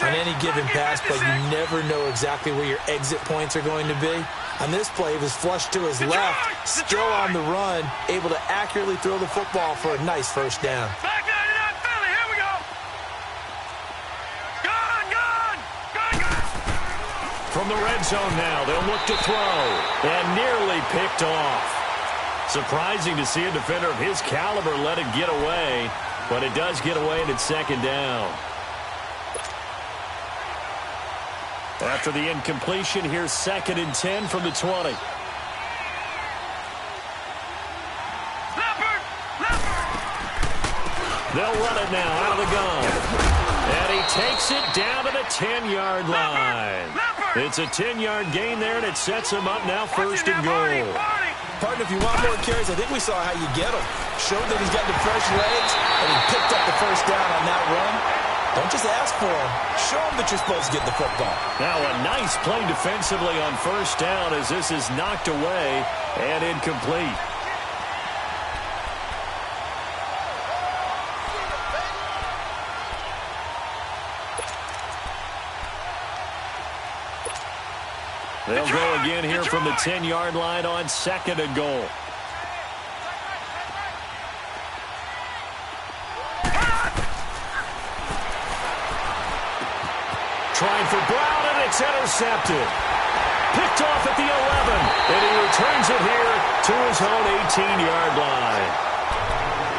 On any given pass play, you never know exactly where your exit points are going to be. On this play, he was flushed to his left, still on the run, able to accurately throw the football for a nice 1st down. From the red zone now, they'll look to throw. And nearly picked off. Surprising to see a defender of his caliber let it get away. But it does get away, and it's 2nd down. After the incompletion, here's 2nd and 10 from the 20. They'll run it now out of the gun. And he takes it down to the 10-yard line. It's a 10-yard gain there, and it sets him up now 1st and goal. Partner, if you want more carries, I think we saw how you get them. Showed that he's got the fresh legs, and he picked up the first down on that run. Don't just ask for him. Show him that you're supposed to get the football. Now a nice play defensively on first down as this is knocked away and incomplete. They'll go again here from the 10-yard line on 2nd and goal. Trying for Brown, and it's intercepted. Picked off at the 11, and he returns it here to his own 18-yard line.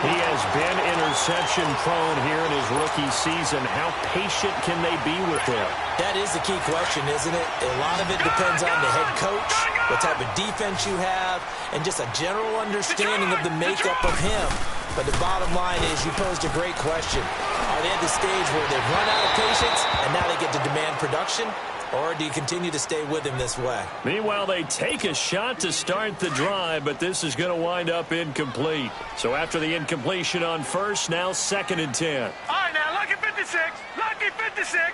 He has been interception-prone here in his rookie season. How patient can they be with him? That is the key question, isn't it? A lot of it depends on the head coach, what type of defense you have, and just a general understanding of the makeup of him. But the bottom line is you posed a great question. Are they at the stage where they've run out of patience and now they get to demand production? Or do you continue to stay with him this way? Meanwhile, they take a shot to start the drive, but this is going to wind up incomplete. So after the incompletion on first, now 2nd and 10. All right, now, lucky 56. Lucky 56.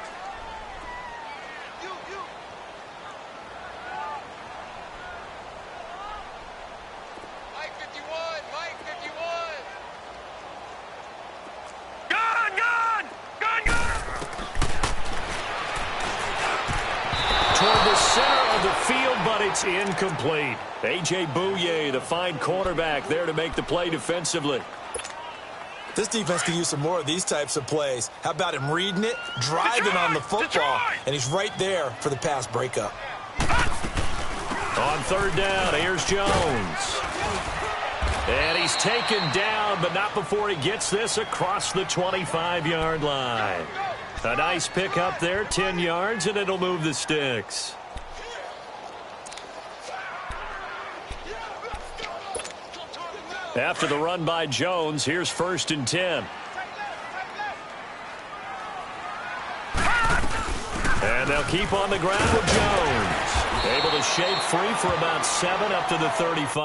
Mike 51, Mike 51. Gone, gone. Gone, gone. Toward the center of the field, but it's incomplete. A.J. Bouye, the fine cornerback, there to make the play defensively. This defense could use some more of these types of plays. How about him reading it, driving on the football, and he's right there for the pass breakup. On 3rd down, here's Jones. And he's taken down, but not before he gets this across the 25-yard line. A nice pick up there, 10 yards, and it'll move the sticks. After the run by Jones, here's 1st and 10. And they'll keep on the ground with Jones. Able to shake free for about 7 up to the 35.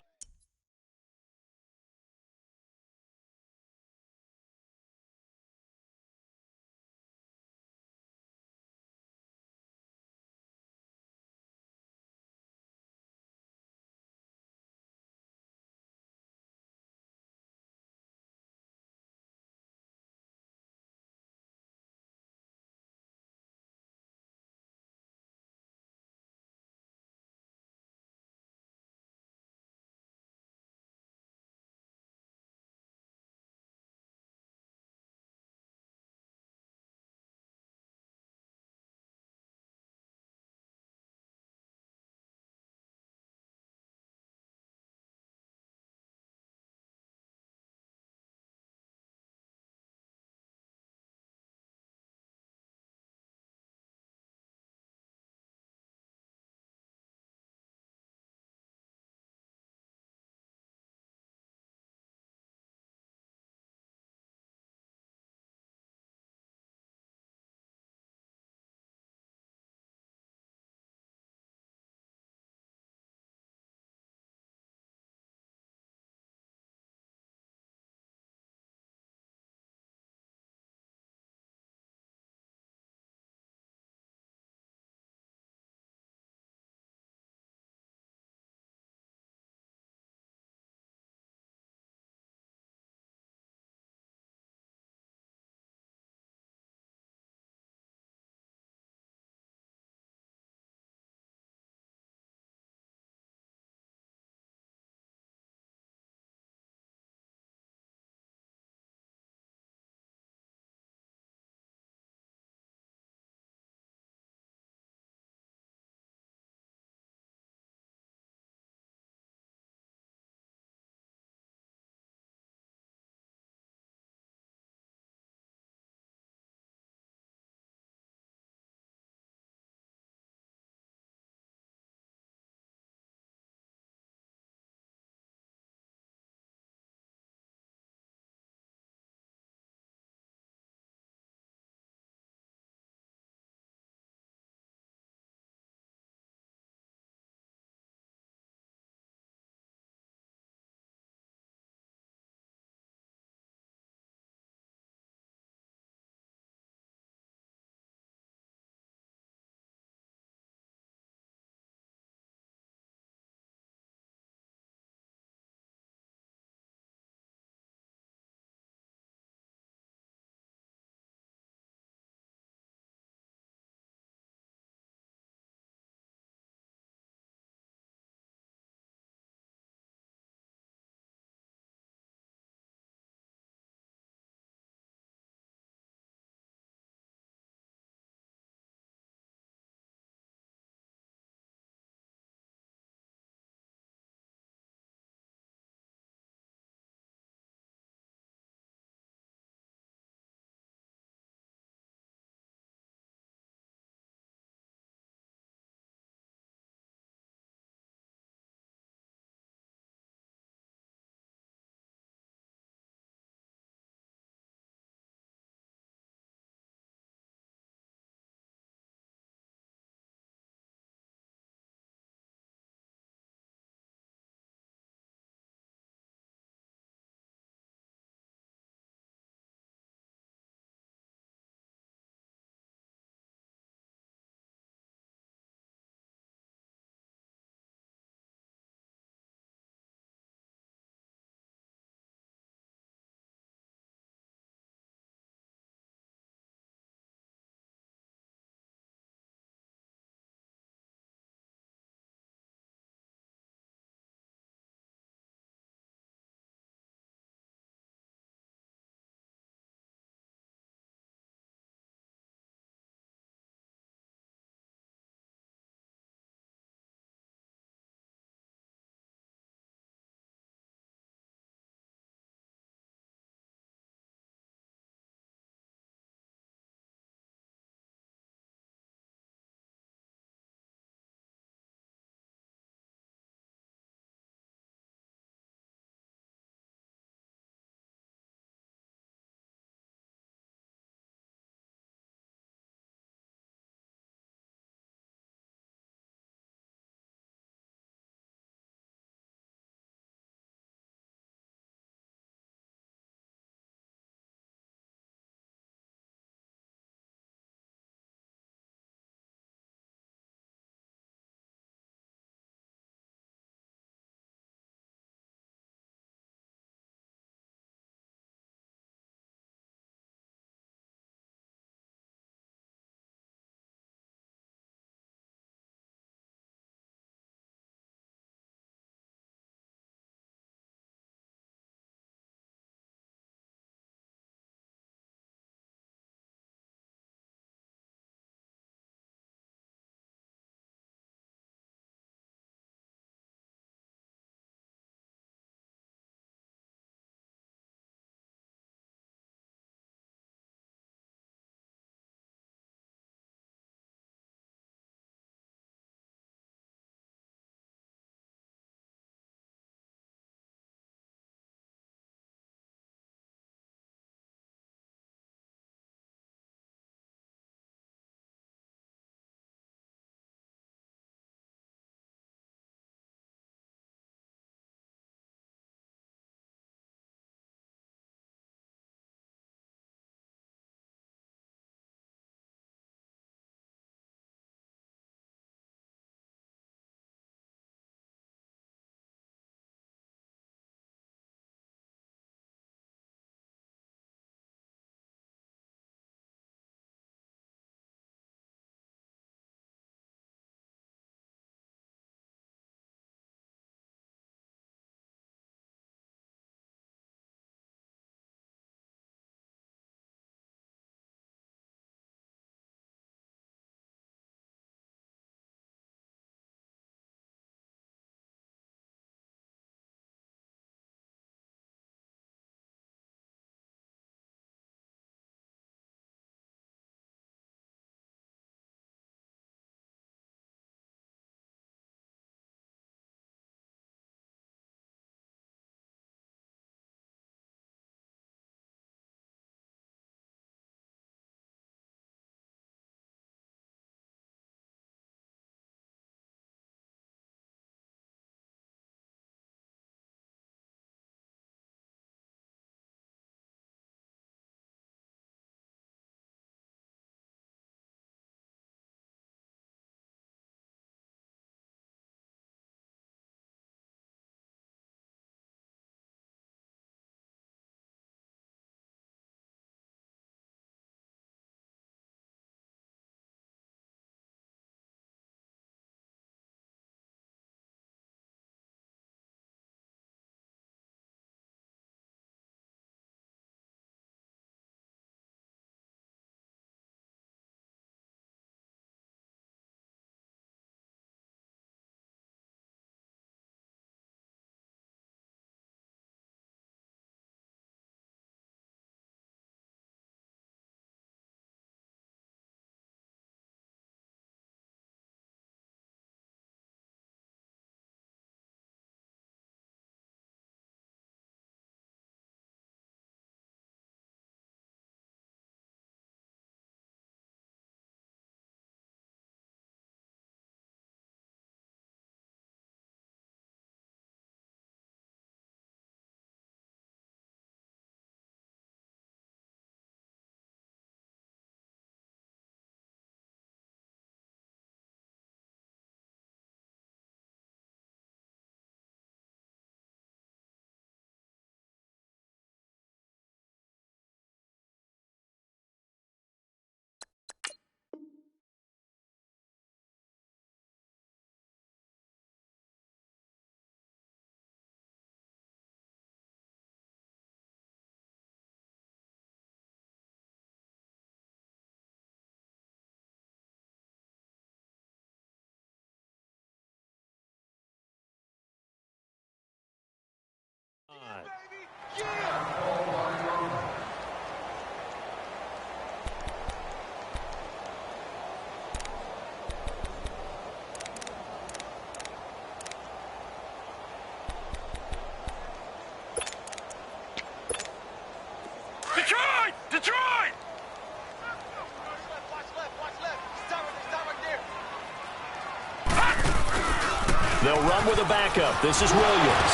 They'll run with a backup. This is Williams.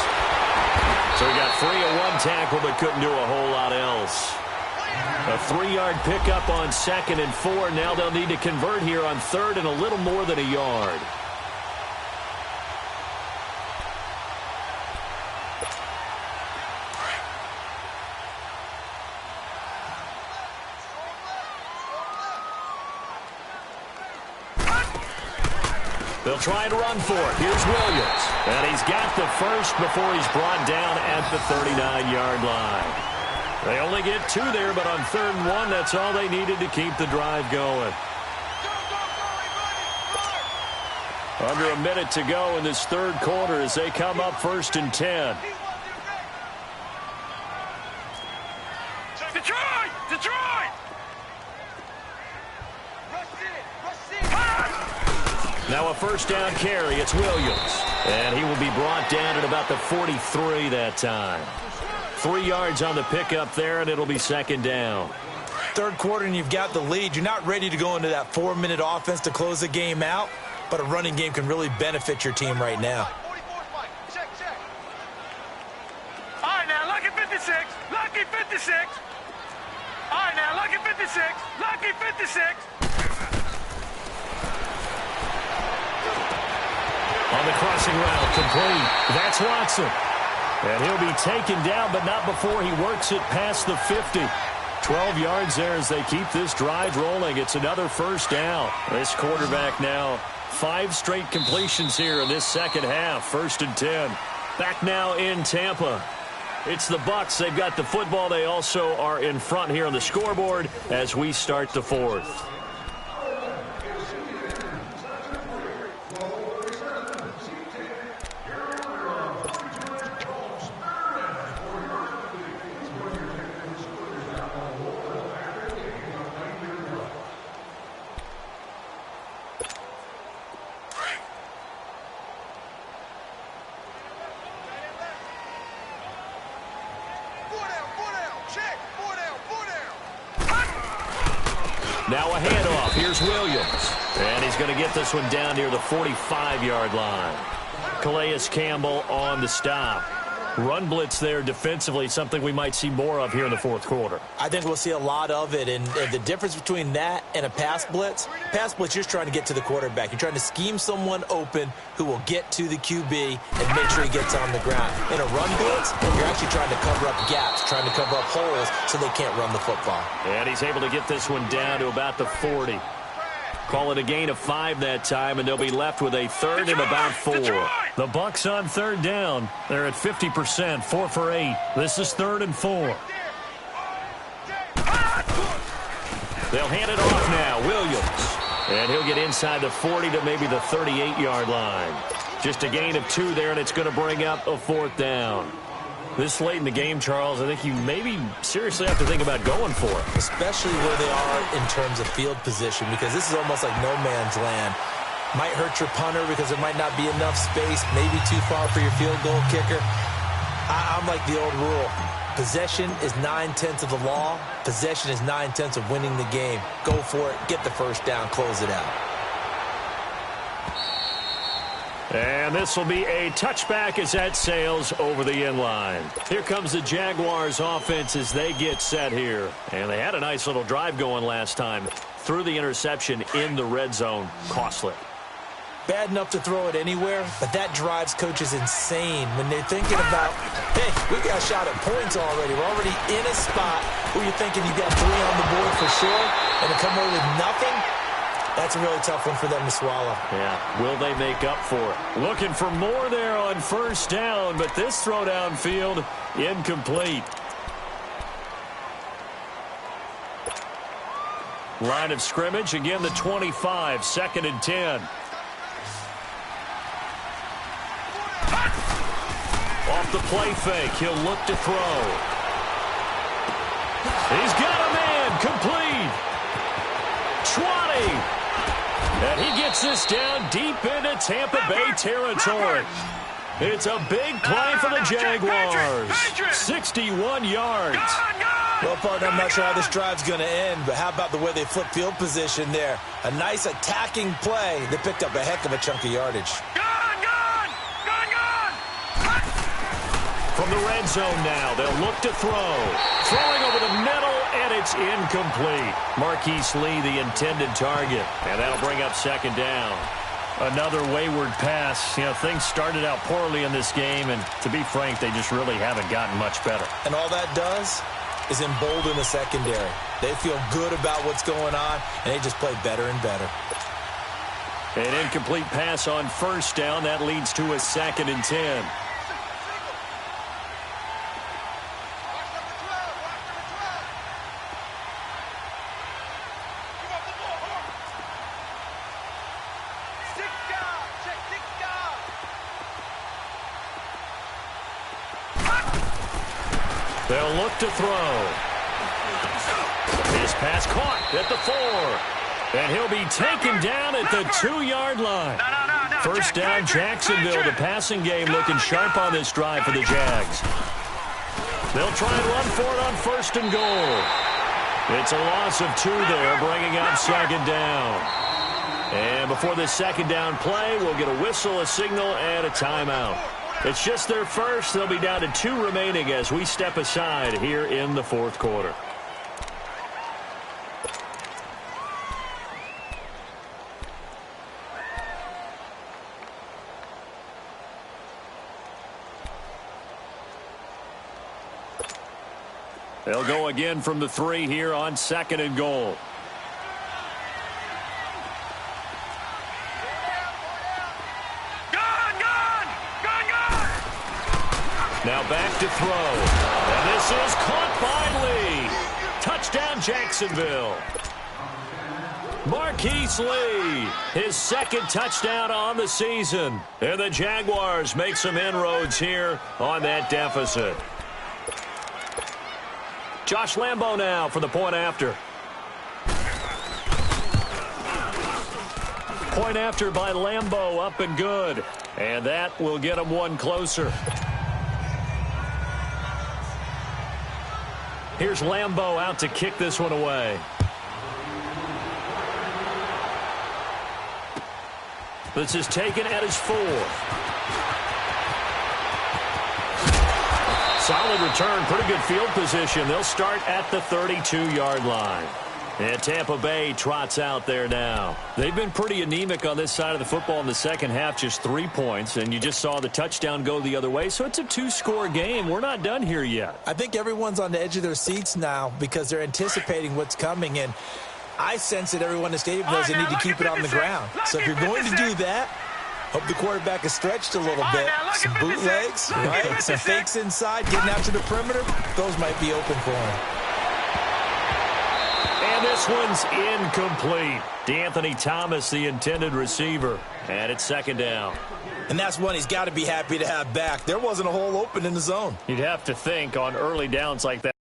So he got free of one tackle but couldn't do a whole lot else. A 3-yard pickup on 2nd and 4. Now they'll need to convert here on 3rd and a little more than a yard. They'll try and run for it. Here's Williams. And he's got the first before he's brought down at the 39-yard line. They only get 2 there, but on 3rd and 1, that's all they needed to keep the drive going. Under a minute to go in this 3rd quarter as they come up 1st and 10. Detroit! Detroit! Now a 1st down carry. It's Williams. And he will be brought down at about the 43 that time. 3 yards on the pickup there, and it'll be 2nd down. 3rd quarter, and you've got the lead. You're not ready to go into that 4-minute offense to close the game out, but a running game can really benefit your team right now. All right, now, lucky 56. Lucky 56. All right, now, lucky 56. Lucky 56. On the crossing route, complete. That's Watson. And he'll be taken down, but not before he works it past the 50. 12 yards there as they keep this drive rolling. It's another 1st down. This quarterback now 5 straight completions here in this 2nd half. 1st and 10. Back now in Tampa. It's the Bucs. They've got the football. They also are in front here on the scoreboard as we start the 4th. Now a handoff. Here's Williams. And he's going to get this one down near the 45-yard line. Calais Campbell on the stop. Run blitz there defensively, something we might see more of here in the 4th quarter. I think we'll see a lot of it, and the difference between that and a pass blitz, you're just trying to get to the quarterback. You're trying to scheme someone open who will get to the QB and make sure he gets on the ground. In a run blitz, you're actually trying to cover up gaps, trying to cover up holes so they can't run the football. And he's able to get this one down to about the 40. Call it a gain of 5 that time, and they'll be left with a 3rd and about 4. The Bucs on 3rd down. They're at 50%, 4 for 8. This is 3rd and 4. They'll hand it off now. Williams. And he'll get inside the 40 to maybe the 38-yard line. Just a gain of 2 there, and it's going to bring up a 4th down. This late in the game, Charles, I think you maybe seriously have to think about going for it. Especially where they are in terms of field position, because this is almost like no man's land. Might hurt your punter because there might not be enough space, maybe too far for your field goal kicker. I'm like the old rule. Possession is 9/10 of the law. Possession is 9/10 of winning the game. Go for it. Get the 1st down. Close it out. And this will be a touchback as that sails over the end line. Here comes the Jaguars offense as they get set here. And they had a nice little drive going last time. Threw the interception in the red zone. Costly. Bad enough to throw it anywhere, but that drives coaches insane when they're thinking about, hey, we got a shot at points already. We're already in a spot where you're thinking you got 3 on the board for sure, and to come away with nothing, that's a really tough one for them to swallow. Yeah, will they make up for it? Looking for more there on 1st down, but this throw downfield incomplete. Line of scrimmage, again the 25, 2nd and 10. Off the play fake, he'll look to throw. He's got a man, complete. 20. And he gets this down deep into Tampa Bay territory. It's a big play for the Jaguars. 61 yards. Well, partner, I'm not sure how this drive's going to end, but how about the way they flip field position there? A nice attacking play. They picked up a heck of a chunk of yardage. the red zone now. They'll look to throw. Throwing over the middle, and it's incomplete. Marquise Lee, the intended target. And that'll bring up second down. Another wayward pass. You know, things started out poorly in this game, and to be frank, they just really haven't gotten much better. And all that does is embolden the secondary. They feel good about what's going on, and they just play better and better. An incomplete pass on first down. That leads to a 2nd and 10. They'll look to throw. This pass caught at the 4. And he'll be taken down at the 2-yard line. First down, Jacksonville. The passing game looking sharp on this drive for the Jags. They'll try and run for it on 1st and goal. It's a loss of 2 there, bringing up 2nd down. And before this 2nd down play, we'll get a whistle, a signal, and a timeout. It's just their first. They'll be down to 2 remaining as we step aside here in the 4th quarter. They'll go again from the 3 here on 2nd and goal. Now back to throw. And this is caught by Lee. Touchdown, Jacksonville. Marquise Lee, his 2nd touchdown on the season. And the Jaguars make some inroads here on that deficit. Josh Lambo now for the point after. Point after by Lambo, up and good. And that will get him 1 closer. Here's Lambo out to kick this one away. This is taken at his 4. Solid return, pretty good field position. They'll start at the 32-yard line. And Tampa Bay trots out there now. They've been pretty anemic on this side of the football in the second half, just 3 points, and you just saw the touchdown go the other way, so it's a 2-score game. We're not done here yet. I think everyone's on the edge of their seats now because they're anticipating what's coming, and I sense that everyone in the stadium knows they need to keep it on the ground. So if you're going to do that, hope the quarterback is stretched a little bit. Some bootlegs, right? Some fakes inside, getting out to the perimeter. Those might be open for him. And this one's incomplete. DeAnthony Thomas, the intended receiver. And it's 2nd down. And that's one he's got to be happy to have back. There wasn't a hole open in the zone. You'd have to think on early downs like that.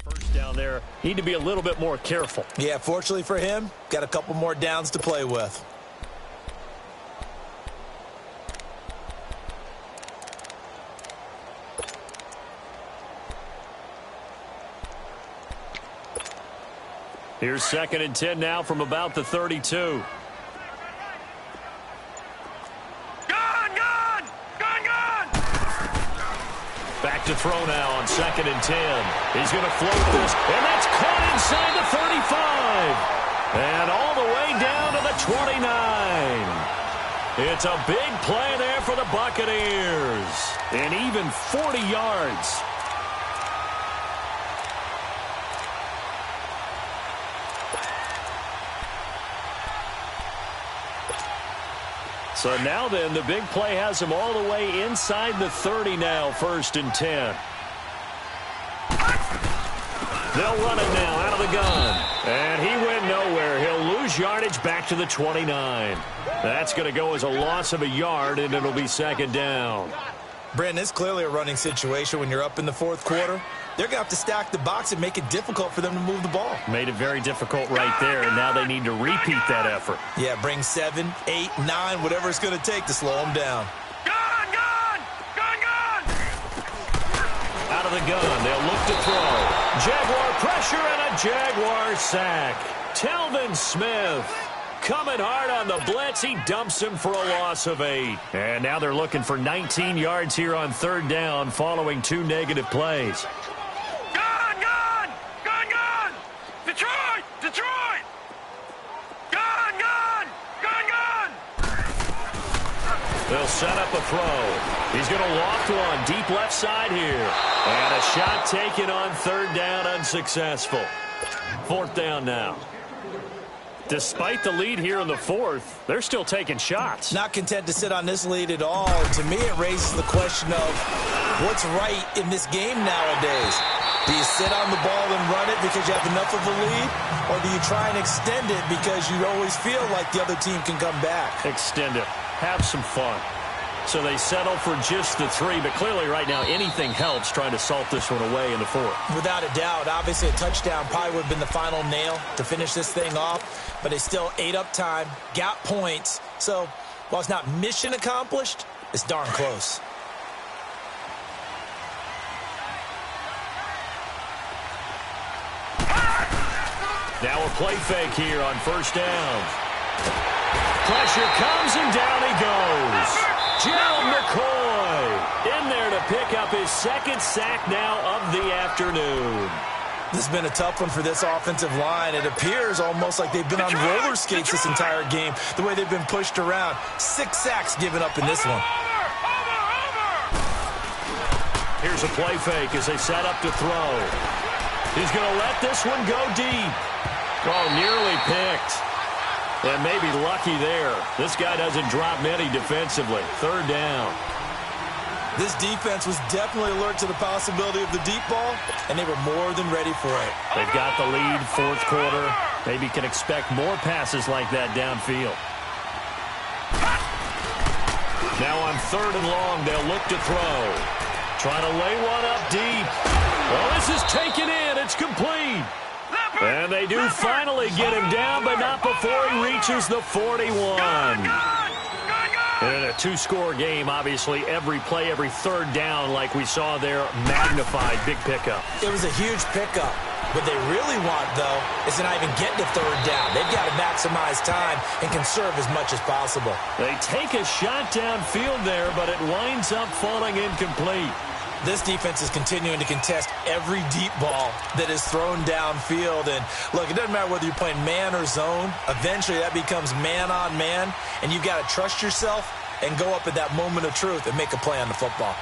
First down there, need to be a little bit more careful. Yeah, fortunately for him, got a couple more downs to play with. Here's 2nd and 10 now from about the 32. Back to throw now on 2nd and 10. He's going to float this, and that's caught inside the 35. And all the way down to the 29. It's a big play there for the Buccaneers. And even 40 yards. So now then, the big play has him all the way inside the 30 now, 1st and 10. They'll run it now out of the gun. And he went nowhere. He'll lose gains yardage back to the 29. That's going to go as a loss of a yard, and it'll be second down. Brandon, it's clearly a running situation when you're up in the fourth quarter. They're going to have to stack the box and make it difficult for them to move the ball. Made it very difficult right there, and now they need to repeat that effort. Yeah, bring 7, 8, 9, whatever it's going to take to slow them down. Gun, gun! Gun, gun! Out of the gun, they'll look to throw. Jaguar pressure and a Jaguar sack. Telvin Smith coming hard on the blitz. He dumps him for a loss of 8. And now they're looking for 19 yards here on third down following 2 negative plays. Gun, gun! Gun, gun! Detroit! Detroit! Gun, gun! Gun, gun! They'll set up a throw. He's going to loft one deep left side here. And a shot taken on third down, unsuccessful. Fourth down now. Despite the lead here in the fourth, they're still taking shots. Not content to sit on this lead at all. To me, it raises the question of what's right in this game nowadays. Do you sit on the ball and run it because you have enough of a lead? Or do you try and extend it because you always feel like the other team can come back? Extend it. Have some fun. So they settle for just the 3, but clearly right now anything helps trying to salt this one away in the fourth. Without a doubt. Obviously a touchdown probably would have been the final nail to finish this thing off, but they still ate up time, got points. So while it's not mission accomplished, it's darn close. Now a play fake here on first down. Pressure comes and down he goes. Gerald McCoy in there to pick up his second sack now of the afternoon. This has been a tough one for this offensive line. It appears almost like they've been on roller skates this entire game, the way they've been pushed around. 6 sacks given up in this one. Here's a play fake as they set up to throw. He's going to let this one go deep. Oh, nearly picked. And maybe lucky there. This guy doesn't drop many defensively. Third down. This defense was definitely alert to the possibility of the deep ball, and they were more than ready for it. They've got the lead, fourth quarter. Maybe can expect more passes like that downfield. Now on third and long, they'll look to throw. Trying to lay one up deep. Well, this is taken in. It's complete. And they do finally get him down, but not before he reaches the 41. And in a 2-score game, obviously, every play, every third down, like we saw there, magnified, big pickup. It was a huge pickup. What they really want, though, is to not even get to third down. They've got to maximize time and conserve as much as possible. They take a shot downfield there, but it winds up falling incomplete. This defense is continuing to contest every deep ball that is thrown downfield. And, look, it doesn't matter whether you're playing man or zone. Eventually, that becomes man on man, and you've got to trust yourself and go up at that moment of truth and make a play on the football.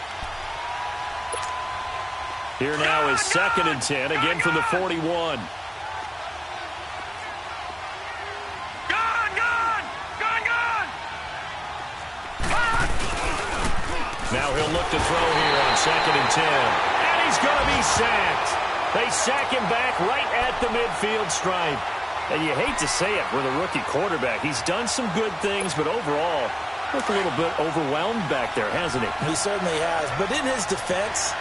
Here now is 2nd and 10, again from the 41. Now he'll look to throw here on 2nd and 10. And he's going to be sacked. They sack him back right at the midfield stripe. And you hate to say it with a rookie quarterback. He's done some good things, but overall, looked a little bit overwhelmed back there, hasn't he? He certainly has. But in his defense,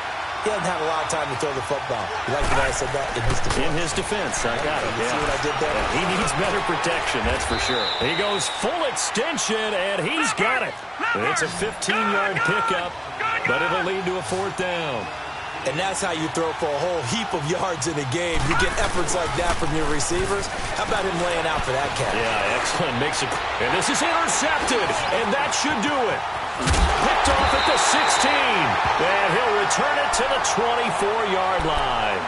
he hasn't had a lot of time to throw the football. You like the way I said that? In his defense. In his defense, I got it. You see what I did there? And he needs better protection, that's for sure. He goes full extension, and he's got it. It's a 15-yard pickup, but it'll lead to a 4th down. And that's how you throw for a whole heap of yards in a game. You get efforts like that from your receivers. How about him laying out for that catch? Yeah, excellent. Makes it. And this is intercepted, and that should do it. Picked off at the 16, and he'll return it to the 24-yard line.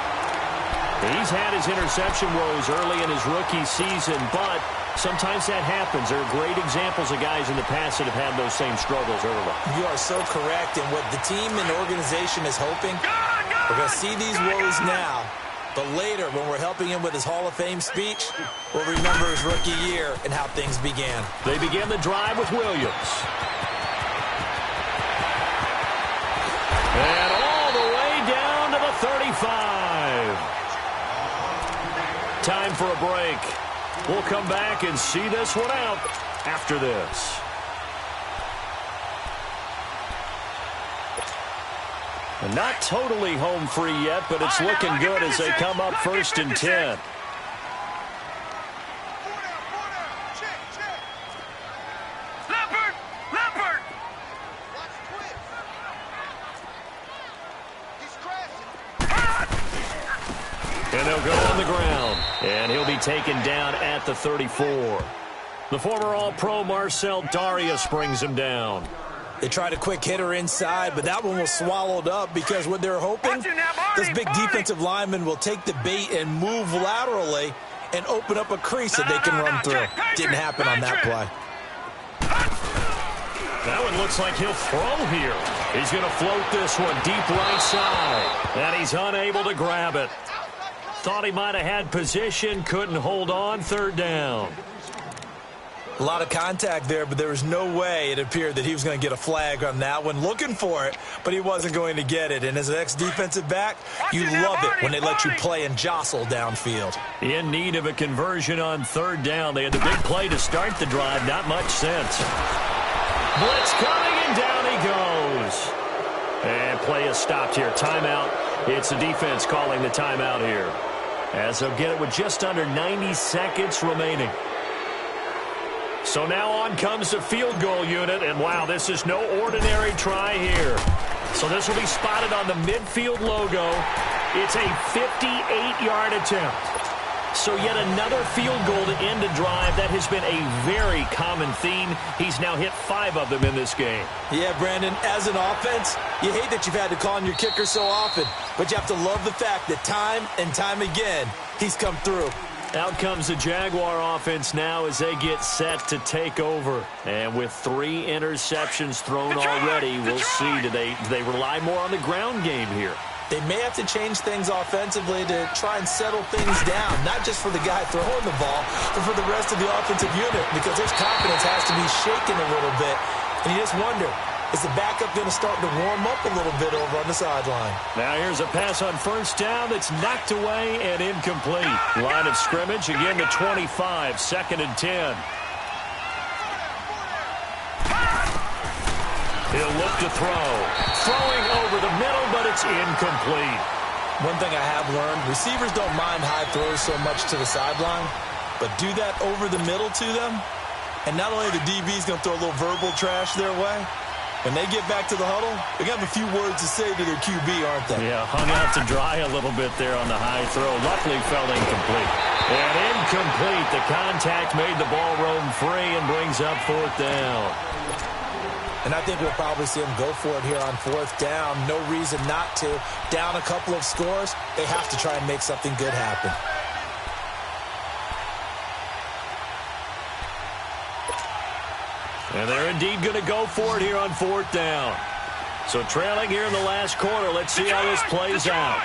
He's had his interception woes early in his rookie season, but sometimes that happens. There are great examples of guys in the past that have had those same struggles early. You are so correct, and what the team and organization is hoping, we're going to see these woes now, but later when we're helping him with his Hall of Fame speech, we'll remember his rookie year and how things began. They began the drive with Williams. And all the way down to the 35. Time for a break. We'll come back and see this one out after this. And not totally home free yet, but it's looking good as they come up first and 10. And they'll go on the ground, and he'll be taken down at the 34. The former All-Pro Marcel Darius brings him down. They tried a quick hitter inside, but that one was swallowed up because what they're hoping, this big defensive lineman will take the bait and move laterally and open up a crease that they can run through. Didn't happen on that play. That one looks like he'll throw here. He's going to float this one deep right side, and he's unable to grab it. Thought he might have had position, couldn't hold on, third down. A lot of contact there, but there was no way it appeared that he was going to get a flag on that one. Looking for it, but he wasn't going to get it. And as an ex-defensive back, you love it when they let you play and jostle downfield. In need of a conversion on third down. They had the big play to start the drive. Not much sense. Blitz coming, and down he goes. And play is stopped here. Timeout. It's the defense calling the timeout here, as they'll get it with just under 90 seconds remaining. So now on comes the field goal unit, and wow, this is no ordinary try here. So this will be spotted on the midfield logo. It's a 58-yard attempt. So yet another field goal to end a drive. That has been a very common theme. He's now hit 5 of them in this game. Yeah, Brandon, as an offense, you hate that you've had to call on your kicker so often, but you have to love the fact that time and time again, he's come through. Out comes the Jaguar offense now as they get set to take over. And with 3 interceptions thrown already, we'll see, do they rely more on the ground game here? They may have to change things offensively to try and settle things down, not just for the guy throwing the ball, but for the rest of the offensive unit, because their confidence has to be shaken a little bit. And you just wonder, is the backup going to start to warm up a little bit over on the sideline? Now here's a pass on first down that's knocked away and incomplete. Line of scrimmage, again the 25, 2nd and 10. He'll look to throw. Throwing over the middle, but it's incomplete. One thing I have learned, receivers don't mind high throws so much to the sideline, but do that over the middle to them, and not only the DB's going to throw a little verbal trash their way, when they get back to the huddle, they're going to have a few words to say to their QB, aren't they? Yeah, hung out to dry a little bit there on the high throw. Luckily fell incomplete. And incomplete. The contact made the ball roam free and brings up 4th down. And I think we'll probably see them go for it here on 4th down. No reason not to. Down a couple of scores, they have to try and make something good happen. And they're indeed going to go for it here on 4th down. So trailing here in the last quarter. Let's see how this plays out.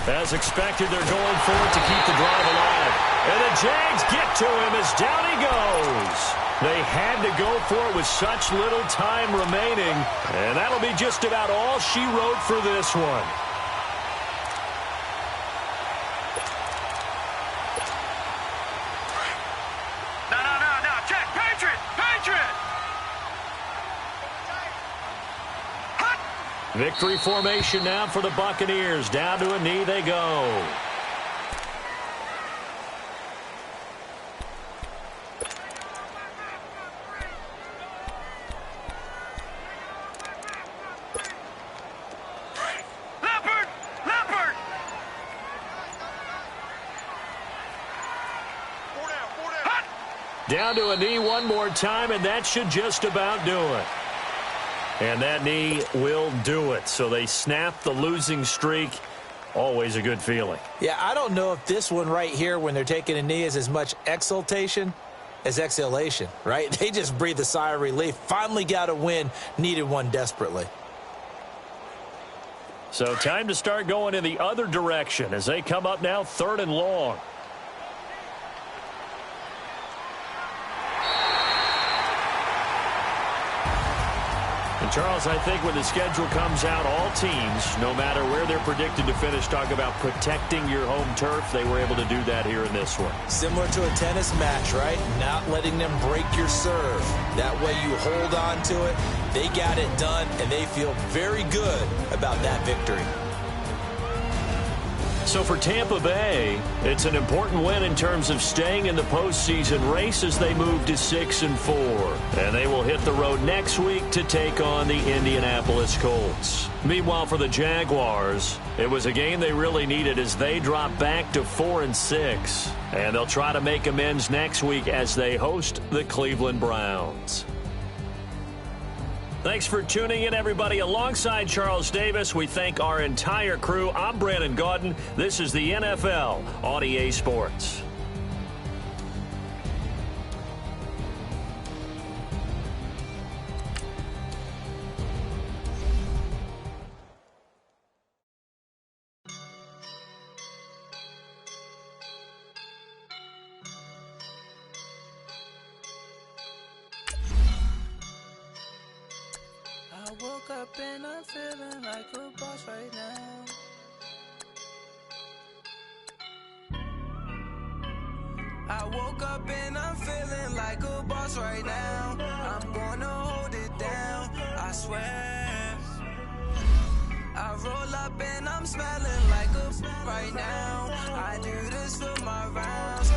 As expected, they're going for it to keep the drive alive. And the Jags get to him as down he goes. They had to go for it with such little time remaining. And that'll be just about all she wrote for this one. No. Check. Patriot. Victory formation now for the Buccaneers. Down to a knee they go. Down to a knee one more time, and that should just about do it. And that knee will do it. So they snap the losing streak. Always a good feeling. Yeah, I don't know if this one right here, when they're taking a knee, is as much exultation as exhalation, right? They just breathe a sigh of relief. Finally got a win, needed one desperately. So time to start going in the other direction as they come up now 3rd and long. And, Charles, I think when the schedule comes out, all teams, no matter where they're predicted to finish, talk about protecting your home turf. They were able to do that here in this one. Similar to a tennis match, right? Not letting them break your serve. That way you hold on to it. They got it done, and they feel very good about that victory. So for Tampa Bay, it's an important win in terms of staying in the postseason race as they move to 6-4. And they will hit the road next week to take on the Indianapolis Colts. Meanwhile, for the Jaguars, it was a game they really needed as they drop back to 4-6. And they'll try to make amends next week as they host the Cleveland Browns. Thanks for tuning in, everybody. Alongside Charles Davis, we thank our entire crew. I'm Brandon Gaudin. This is the NFL on EA Sports. I woke up and I'm feeling like a boss right now. I woke up and I'm feeling like a boss right now. I'm gonna hold it down, I swear. I roll up and I'm smelling like a right now. I do this for my rounds.